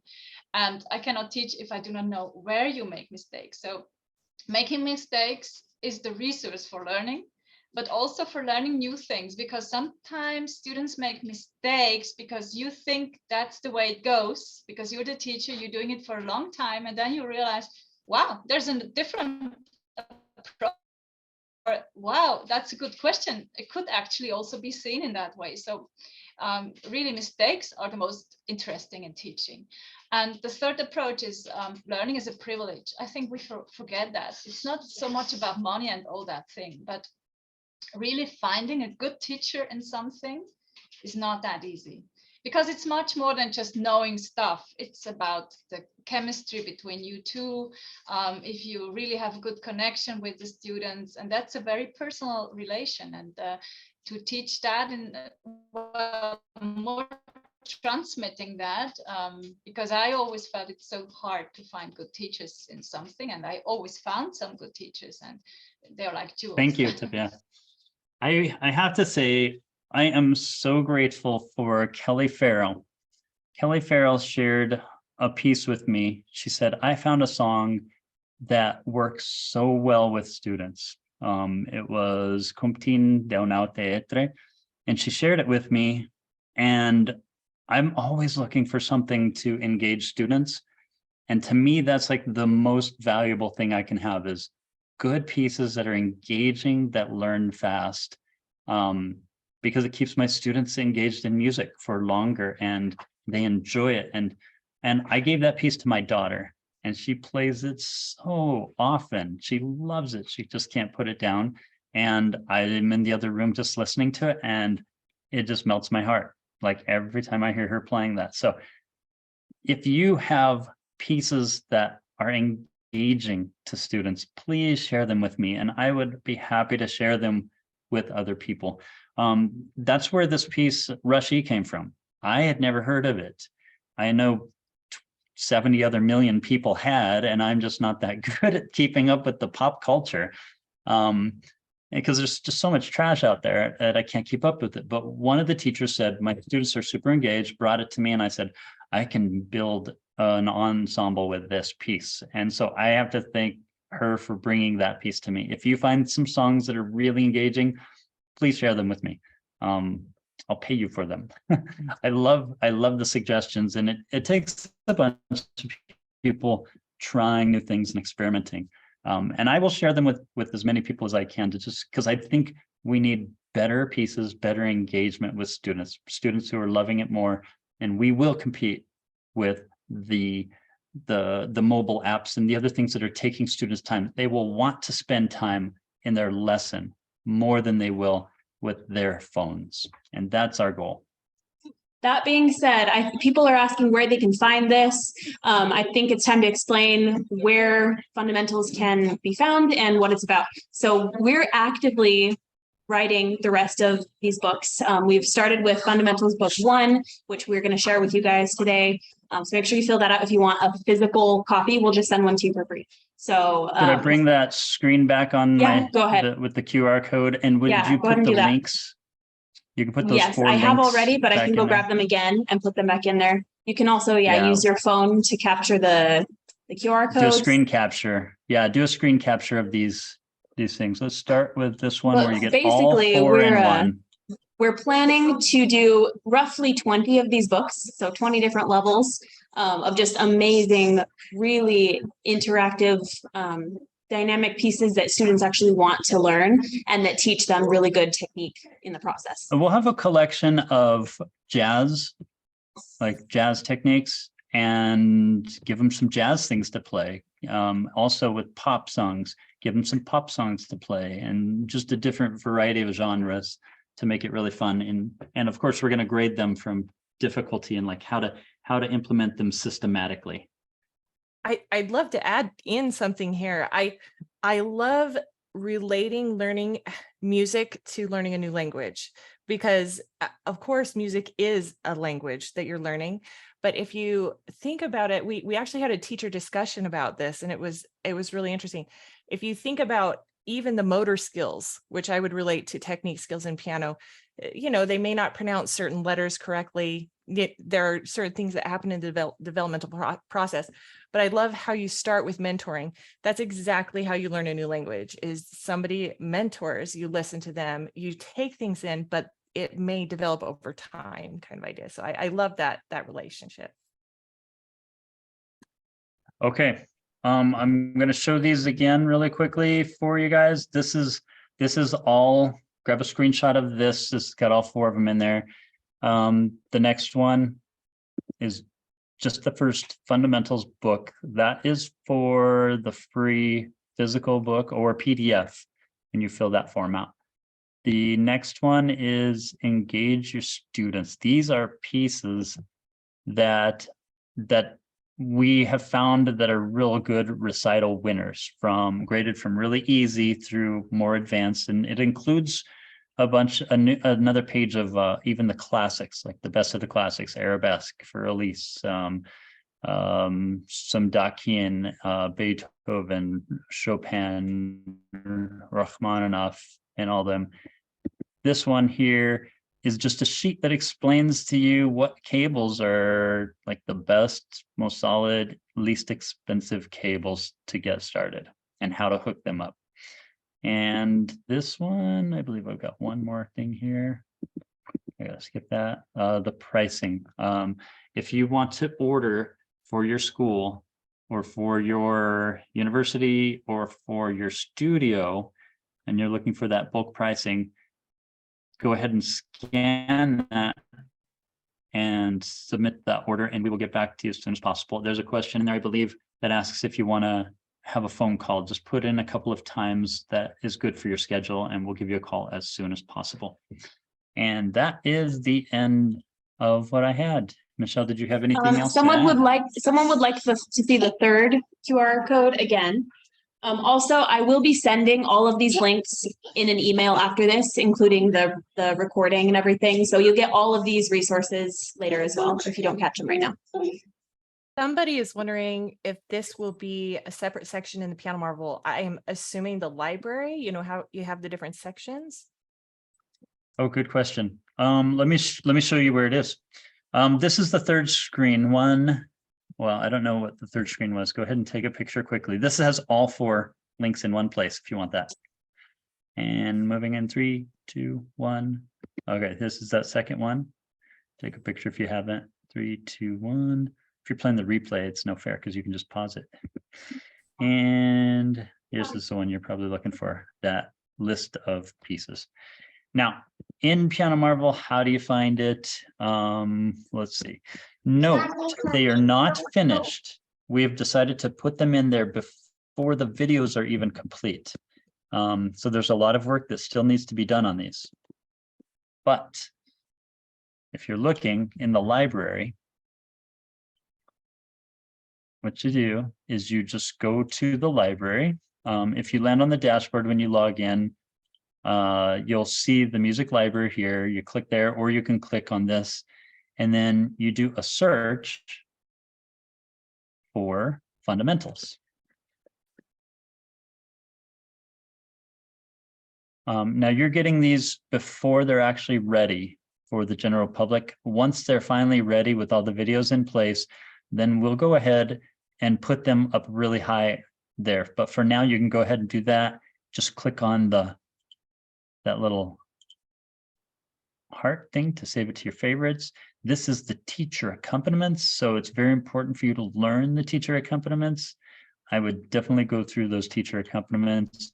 And I cannot teach if I do not know where you make mistakes. So making mistakes is the resource for learning, but also for learning new things, because sometimes students make mistakes because you think that's the way it goes, because you're the teacher, you're doing it for a long time, and then you realize, wow, there's a different approach. Or, wow, that's a good question. It could actually also be seen in that way. So really mistakes are the most interesting in teaching. And the third approach is learning is a privilege. I think we forget that. It's not so much about money and all that thing, but really finding a good teacher in something is not that easy, because it's much more than just knowing stuff. It's about the chemistry between you two, if you really have a good connection with the students, and that's a very personal relation. And to teach that and more transmitting that, because I always felt it's so hard to find good teachers in something, and I always found some good teachers, and they're like jewels. Thank you, Tabia. I have to say, I am so grateful for Kelly Farrell. Kelly Farrell shared a piece with me. She said, I found a song that works so well with students. It was Comptin de una teatre, and she shared it with me. And I'm always looking for something to engage students. And to me, that's like the most valuable thing I can have, is good pieces that are engaging, that learn fast, because it keeps my students engaged in music for longer and they enjoy it. And I gave that piece to my daughter, and she plays it so often. She loves it. She just can't put it down. And I'm in the other room just listening to it, and it just melts my heart, like every time I hear her playing that. So if you have pieces that are engaging to students, please share them with me, and I would be happy to share them with other people. That's where this piece, Rushy, came from. I had never heard of it. I know 70 other million people had, and I'm just not that good at keeping up with the pop culture, because there's just so much trash out there that I can't keep up with it. But one of the teachers said, my students are super engaged, brought it to me, and I said, I can build an ensemble with this piece. And so I have to thank her for bringing that piece to me. If you find some songs that are really engaging, please share them with me. I'll pay you for them. I love the suggestions, and it takes a bunch of people trying new things and experimenting. And I will share them with as many people as I can, to just because I think we need better pieces, better engagement with students who are loving it more. And we will compete with the mobile apps and the other things that are taking students time. They will want to spend time in their lesson more than they will with their phones. And that's our goal. That being said, people are asking where they can find this. I think it's time to explain where fundamentals can be found and what it's about. So we're actively writing the rest of these books. We've started with Fundamentals Book 1, which we're going to share with you guys today. So make sure you fill that out. If you want a physical copy, we'll just send one to you for free. So could I bring that screen back on go ahead. with the QR code? And would you put the links? You can put those four links. Yes, I have already, but I can go grab them again and put them back in there. You can also, use your phone to capture the QR codes. Do a screen capture. Yeah, do a screen capture of these things. Let's start with this one where you get all four in one. We're planning to do roughly 20 of these books, so 20 different levels of just amazing, really interactive, dynamic pieces that students actually want to learn and that teach them really good technique in the process. We'll have a collection of jazz techniques, and give them some jazz things to play. Also with pop songs, give them some pop songs to play, and just a different variety of genres. to make it really fun. And of course, we're going to grade them from difficulty and like how to implement them systematically. I'd love to add in something here. I love relating learning music to learning a new language, because of course music is a language that you're learning. But if you think about it, we actually had a teacher discussion about this, and it was really interesting. If you think about even the motor skills, which I would relate to technique skills in piano, you know, they may not pronounce certain letters correctly. There are certain things that happen in the developmental process, but I love how you start with mentoring. That's exactly how you learn a new language, is somebody mentors, you listen to them, you take things in, but it may develop over time kind of idea. So I love that relationship. Okay. I'm going to show these again really quickly for you guys. This is all, grab a screenshot of this. It's got all 4 of them in there. The next one is just the first fundamentals book. That is for the free physical book or PDF, and you fill that form out. The next one is engage your students. These are pieces that we have found that are real good recital winners, graded from really easy through more advanced, and it includes another page of even the classics, like the best of the classics, arabesque for Elise, some Dakian, Beethoven, Chopin, Rachmaninoff, and all them. This one here is just a sheet that explains to you what cables are like the best, most solid, least expensive cables to get started and how to hook them up. And this one, I believe I've got one more thing here. I gotta skip that. The pricing. If you want to order for your school or for your university or for your studio, and you're looking for that bulk pricing, go ahead and scan that and submit that order, and we will get back to you as soon as possible. There's a question in there, I believe, that asks if you want to have a phone call. Just put in a couple of times that is good for your schedule, and we'll give you a call as soon as possible. And that is the end of what I had. Michelle, did you have anything else? Someone would like to see the third QR code again. Also, I will be sending all of these links in an email after this, including the recording and everything. So you'll get all of these resources later as well, if you don't catch them right now. Somebody is wondering if this will be a separate section in the Piano Marvel. I am assuming the library, you know how you have the different sections. Oh, good question. Let me show you where it is. This is the third screen one. Well, I don't know what the third screen was. Go ahead and take a picture quickly. This has all 4 links in one place if you want that. And moving in 3, 2, 1. Okay, this is that second one. Take a picture if you haven't. 3, 2, 1. If you're playing the replay, it's no fair because you can just pause it. And here's the one you're probably looking for, that list of pieces. Now, in Piano Marvel, how do you find it? Let's see. Note, they are not finished. We have decided to put them in there before the videos are even complete. So there's a lot of work that still needs to be done on these. But if you're looking in the library, what you do is you just go to the library. If you land on the dashboard when you log in, you'll see the music library here. You click there, or you can click on this, and then you do a search for fundamentals. Now you're getting these before they're actually ready for the general public. Once they're finally ready with all the videos in place, then we'll go ahead and put them up really high there. But for now, you can go ahead and do that. Just click on that little heart thing to save it to your favorites. This is the teacher accompaniments. So it's very important for you to learn the teacher accompaniments. I would definitely go through those teacher accompaniments.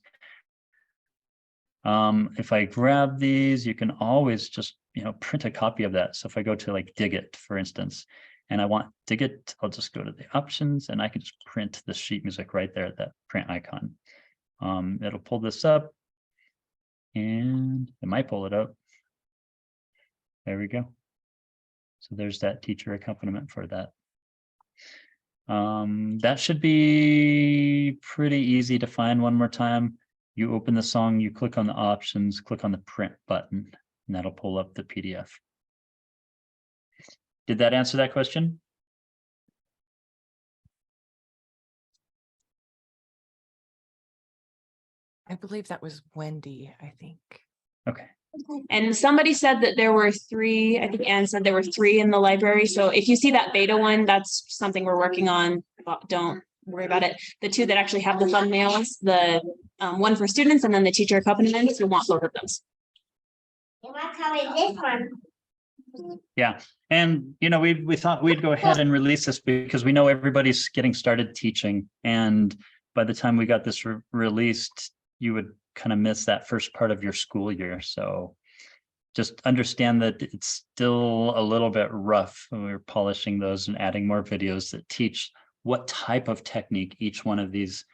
If I grab these, you can always just, print a copy of that. So if I go to like Digit, for instance, and I want Digit, I'll just go to the options and I can just print the sheet music right there at that print icon. It'll pull this up and it might pull it up. There we go. So there's that teacher accompaniment for that. That should be pretty easy to find. One more time. You open the song, you click on the options, click on the print button, and that'll pull up the PDF. Did that answer that question? I believe that was Wendy, I think. Okay. And somebody said that there were 3, I think Anne said there were 3 in the library. So if you see that beta one, that's something we're working on. Don't worry about it. The 2 that actually have the thumbnails, the one for students and then the teacher accompaniments, you want both of those. Yeah. And, you know, we thought we'd go ahead and release this because we know everybody's getting started teaching. And by the time we got this released, you would kind of miss that first part of your school year. So just understand that it's still a little bit rough. We're polishing those and adding more videos that teach what type of technique each one of these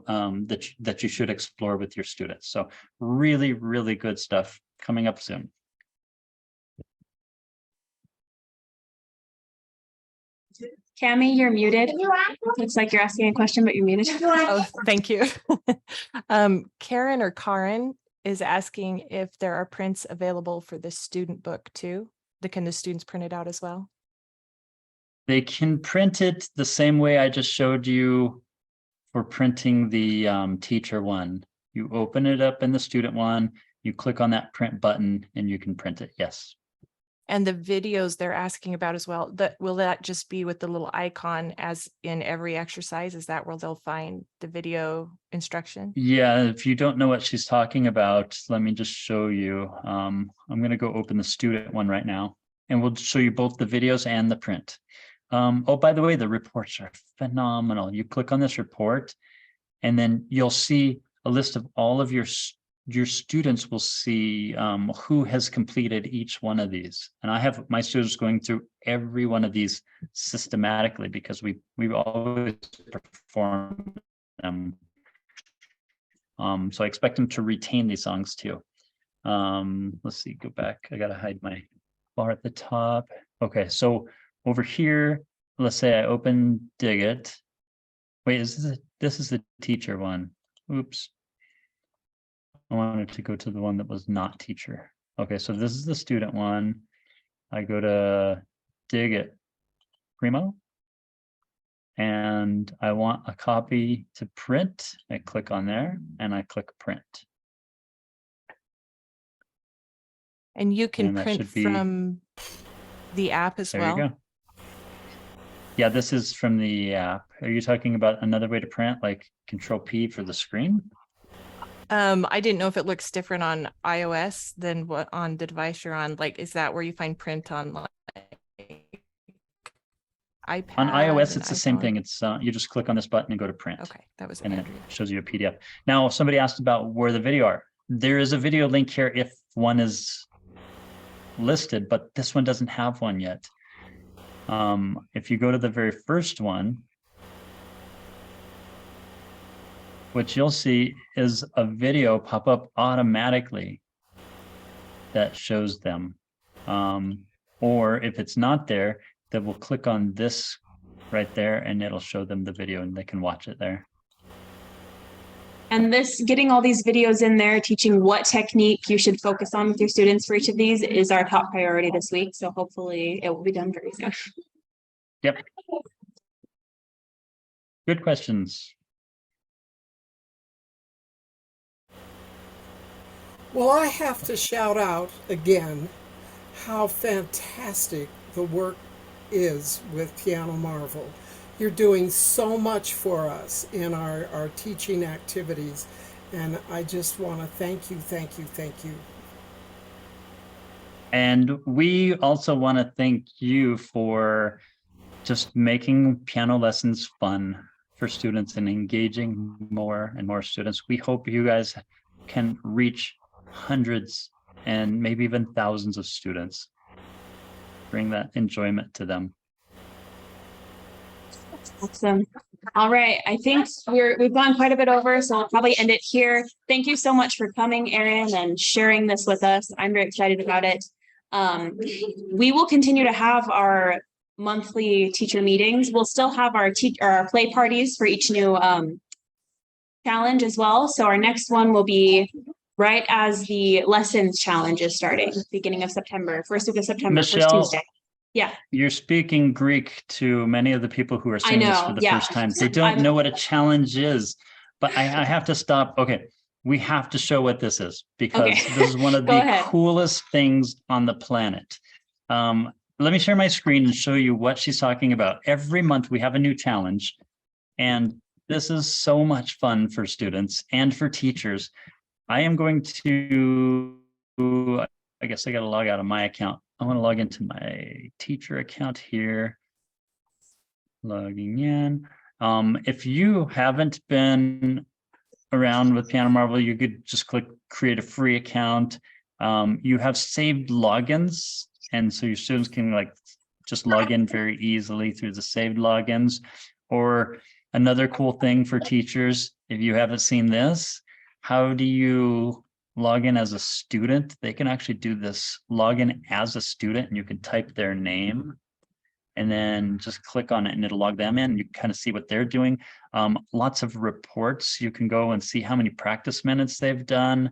that you should explore with your students. So really, really good stuff coming up soon. Cami, you're muted. Looks like you're asking a question, but you're muted. Oh, thank you. Karen or Karen is asking if there are prints available for the student book too. Can the students print it out as well? They can print it the same way I just showed you for printing the teacher one. You open it up in the student one, you click on that print button and you can print it. Yes. And the videos they're asking about as well, will that just be with the little icon as in every exercise? Is that where they'll find the video instruction? Yeah, if you don't know what she's talking about, let me just show you. I'm going to go open the student one right now, and we'll show you both the videos and the print. Oh, by the way, the reports are phenomenal. You click on this report, and then you'll see a list of all of your students will see who has completed each one of these. And I have my students going through every one of these systematically because we've always performed them. So I expect them to retain these songs too. Let's see, go back. I gotta hide my bar at the top. Okay, so over here, let's say I open Dig It. Wait, this is the teacher one. Oops. I wanted to go to the one that was not teacher. Okay, so this is the student one. I go to Dig It Primo. And I want a copy to print. I click on there and I click print. And you can print from the app as well. There you go. Yeah, this is from the app. Are you talking about another way to print, like Control P for the screen? I didn't know if it looks different on iOS than what on the device you're on. Like, is that where you find print on like iPad? On iOS, it's the same thing. It's you just click on this button and go to print. Okay, that was and it shows you a PDF. Now, somebody asked about where the video are. There is a video link here if one is listed, but this one doesn't have one yet. If you go to the very first one, what you'll see is a video pop up automatically that shows them. Or if it's not there, then we'll click on this right there and it'll show them the video and they can watch it there. And getting all these videos in there, teaching what technique you should focus on with your students for each of these is our top priority this week. So hopefully it will be done very soon. Yep. Good questions. Well, I have to shout out again how fantastic the work is with Piano Marvel. You're doing so much for us in our teaching activities, and I just want to thank you, thank you, thank you. And we also want to thank you for just making piano lessons fun for students and engaging more and more students. We hope you guys can reach hundreds and maybe even thousands of students. Bring that enjoyment to them. Awesome. All right. I think we've gone quite a bit over, so we'll probably end it here. Thank you so much for coming, Erin, and sharing this with us. I'm very excited about it. We will continue to have our monthly teacher meetings. We'll still have our play parties for each new challenge as well. So our next one will be right as the lessons challenge is starting, beginning of September, first week of September, Michelle, first Tuesday. Yeah. You're speaking Greek to many of the people who are seeing this for the first time. They don't know what a challenge is, but I have to stop. Okay. We have to show what this is because this is one of the coolest things on the planet. Let me share my screen and show you what she's talking about. Every month we have a new challenge, and this is so much fun for students and for teachers. I am going to, I guess I got to log out of my account. I want to log into my teacher account here. Logging in. If you haven't been around with Piano Marvel, you could just click create a free account. You have saved logins, and so your students can like just log in very easily through the saved logins. Or another cool thing for teachers, if you haven't seen this, how do you log in as a student? They can actually do this login as a student, and you can type their name and then just click on it and it'll log them in. You can kind of see what they're doing. Lots of reports. You can go and see how many practice minutes they've done.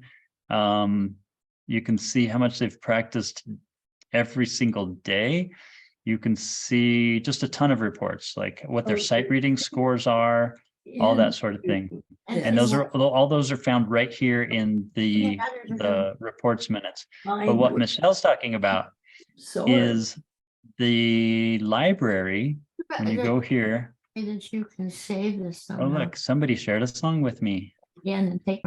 You can see how much they've practiced every single day. You can see just a ton of reports, like what their sight reading scores are, all that sort of thing. And those are all those are found right here in the reports minutes. But what Michelle's talking about is the library. When you go here, that you can save this. oh look, somebody shared a song with me. Again, and take.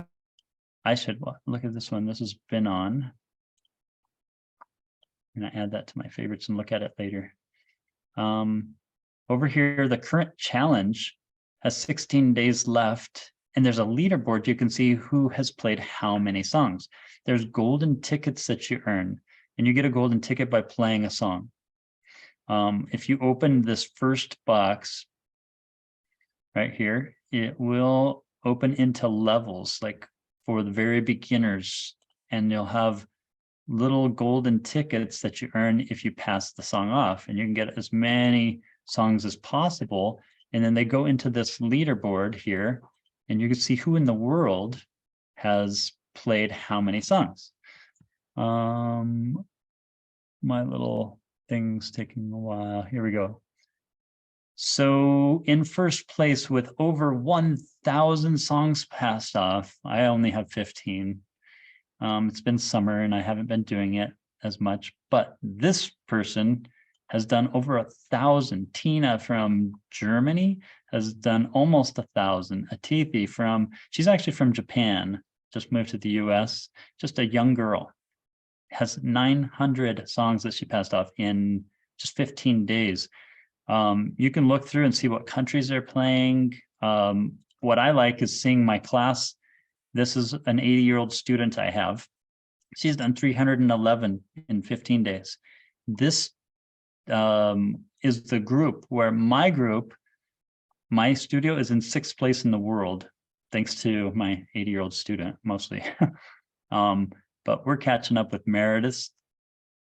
I should look at this one. This has been on. I'm gonna add that to my favorites and look at it later. Over here, the current challenge has 16 days left, and there's a leaderboard. You can see who has played how many songs. There's golden tickets that you earn, and you get a golden ticket by playing a song. If you open this first box right here, it will open into levels, like for the very beginners, and you'll have little golden tickets that you earn if you pass the song off, and you can get as many songs as possible. And then they go into this leaderboard here, and you can see who in the world has played how many songs. My little thing's taking a while. Here we go. So in first place with over 1,000 songs passed off, I only have 15. It's been summer and I haven't been doing it as much, but this person has done over 1,000. Tina from Germany has done almost 1,000. Atithi she's actually from Japan, just moved to the US, just a young girl, has 900 songs that she passed off in just 15 days. You can look through and see what countries they're playing. What I like is seeing my class. This is an 80-year-old student I have. She's done 311 in 15 days. This is the group where my studio is in 6th place in the world, thanks to my 80-year-old student mostly. But we're catching up with Meredith's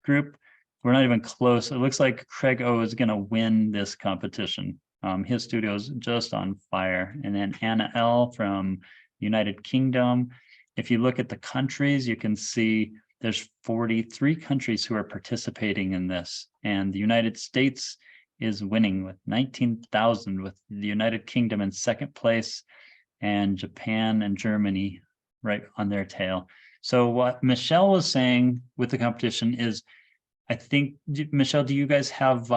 group. We're not even close. It looks like Craig O is going to win this competition. His studio is just on fire. And then Anna L from United Kingdom. If you look at the countries, you can see there's 43 countries who are participating in this. And the United States is winning with 19,000, with the United Kingdom in 2nd place, and Japan and Germany right on their tail. So what Michelle was saying with the competition is, I think, Michelle, do you guys have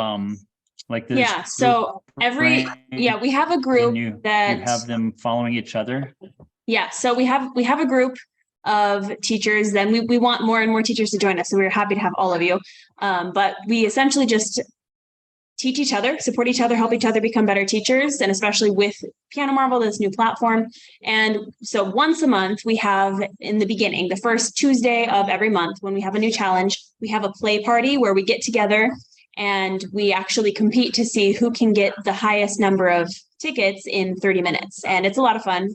like this? Yeah, so we have a group that you have them following each other. Yeah, so we have a group of teachers. Then we want more and more teachers to join us, so we're happy to have all of you. But we essentially just teach each other, support each other, help each other become better teachers, and especially with Piano Marvel, this new platform. And so once a month, we have, in the beginning, the first Tuesday of every month, when we have a new challenge, we have a play party where we get together and we actually compete to see who can get the highest number of tickets in 30 minutes. And it's a lot of fun.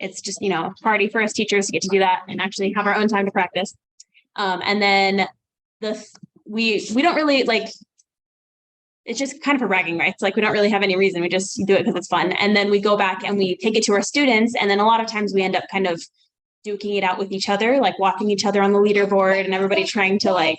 It's just, a party for us teachers to get to do that and actually have our own time to practice. And then we don't really like, it's just kind of for bragging rights. Like we don't really have any reason. We just do it because it's fun. And then we go back and we take it to our students. And then a lot of times we end up kind of duking it out with each other, like walking each other on the leaderboard and everybody trying to like,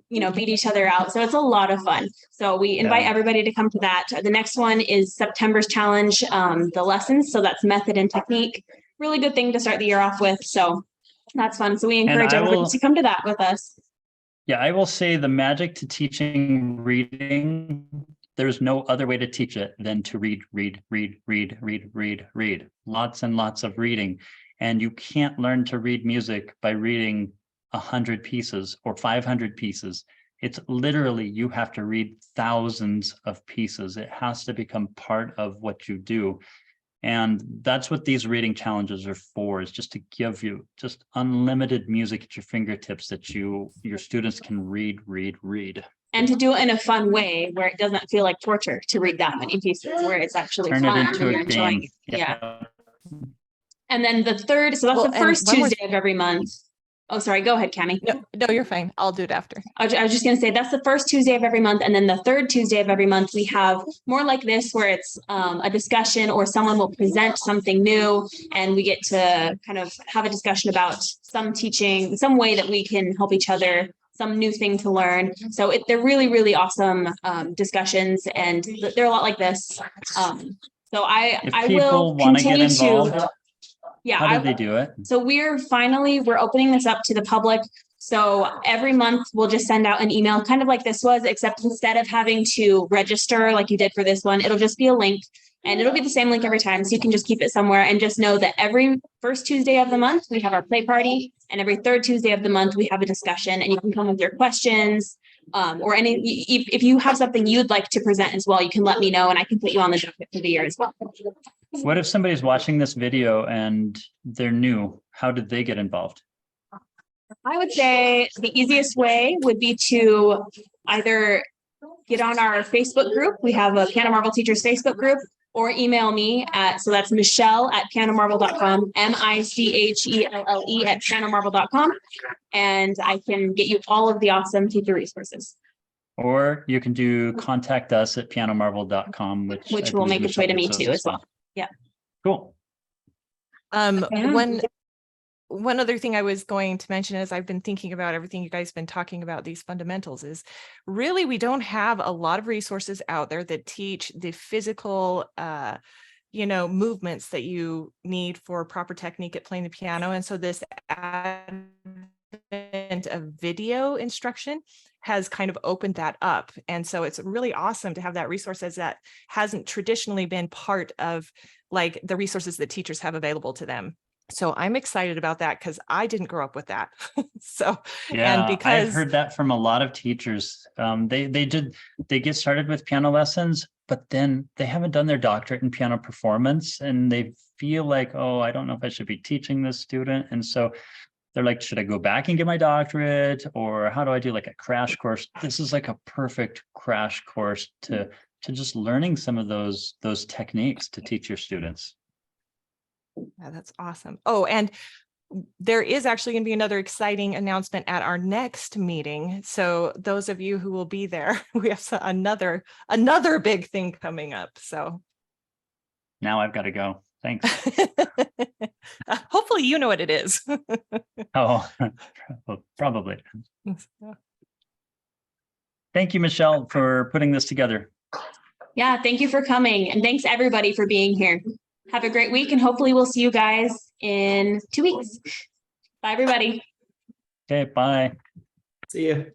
beat each other out. So it's a lot of fun. So we invite everybody to come to that. The next one is September's challenge, the lessons. So that's method and technique. Really good thing to start the year off with. So that's fun. So we encourage everybody to come to that with us. Yeah, I will say the magic to teaching reading, there's no other way to teach it than to read. Lots and lots of reading. And you can't learn to read music by reading 100 pieces or 500 pieces. It's literally, you have to read thousands of pieces. It has to become part of what you do. And that's what these reading challenges are for, is just to give you just unlimited music at your fingertips that your students can read. And to do it in a fun way where it doesn't feel like torture to read that many pieces, where it's actually Turn fun it into and you're a enjoying game. it. Yeah. And then the third, so that's the first Tuesday of every month. Oh, sorry. Go ahead, Cami. No, you're fine. I'll do it after. I was just going to say that's the first Tuesday of every month. And then the third Tuesday of every month, we have more like this, where it's a discussion or someone will present something new and we get to kind of have a discussion about some teaching, some way that we can help each other, some new thing to learn. So they're really, really awesome discussions, and they're a lot like this. So I will continue to. Yeah. How do they do it? So we're opening this up to the public. So every month we'll just send out an email, kind of like this was, except instead of having to register like you did for this one, it'll just be a link, and it'll be the same link every time. So you can just keep it somewhere and just know that every first Tuesday of the month we have our play party, and every third Tuesday of the month we have a discussion, and you can come with your questions. Or if you have something you'd like to present as well, you can let me know and I can put you on the docket for the year as well. What if somebody's watching this video and they're new? How did they get involved? I would say the easiest way would be to either get on our Facebook group. We have a Piano Marvel Teachers Facebook group, or email me so that's Michelle@pianomarvel.com, MICHELLE@pianomarvel.com. And I can get you all of the awesome teacher resources. Or you can do contact us at pianomarvel.com, which will make its way to me too as well. Yeah. Cool. One other thing I was going to mention as I've been thinking about everything you guys have been talking about, these fundamentals, is really we don't have a lot of resources out there that teach the physical movements that you need for proper technique at playing the piano. And so this advent of video instruction has kind of opened that up. And so it's really awesome to have that resource, as that hasn't traditionally been part of like the resources that teachers have available to them. So I'm excited about that because I didn't grow up with that. So, yeah, and because I've heard that from a lot of teachers. They get started with piano lessons, but then they haven't done their doctorate in piano performance, and they feel like, oh, I don't know if I should be teaching this student. And so they're like, should I go back and get my doctorate, or how do I do like a crash course? This is like a perfect crash course to just learning some of those techniques to teach your students. Yeah, that's awesome. Oh, and there is actually going to be another exciting announcement at our next meeting. So those of you who will be there, we have another big thing coming up. So now I've got to go. Thanks. Hopefully you know what it is. Oh, probably. Thank you, Michelle, for putting this together. Yeah, thank you for coming. And thanks everybody for being here. Have a great week, and hopefully we'll see you guys in 2 weeks. Bye, everybody. Okay, bye. See you.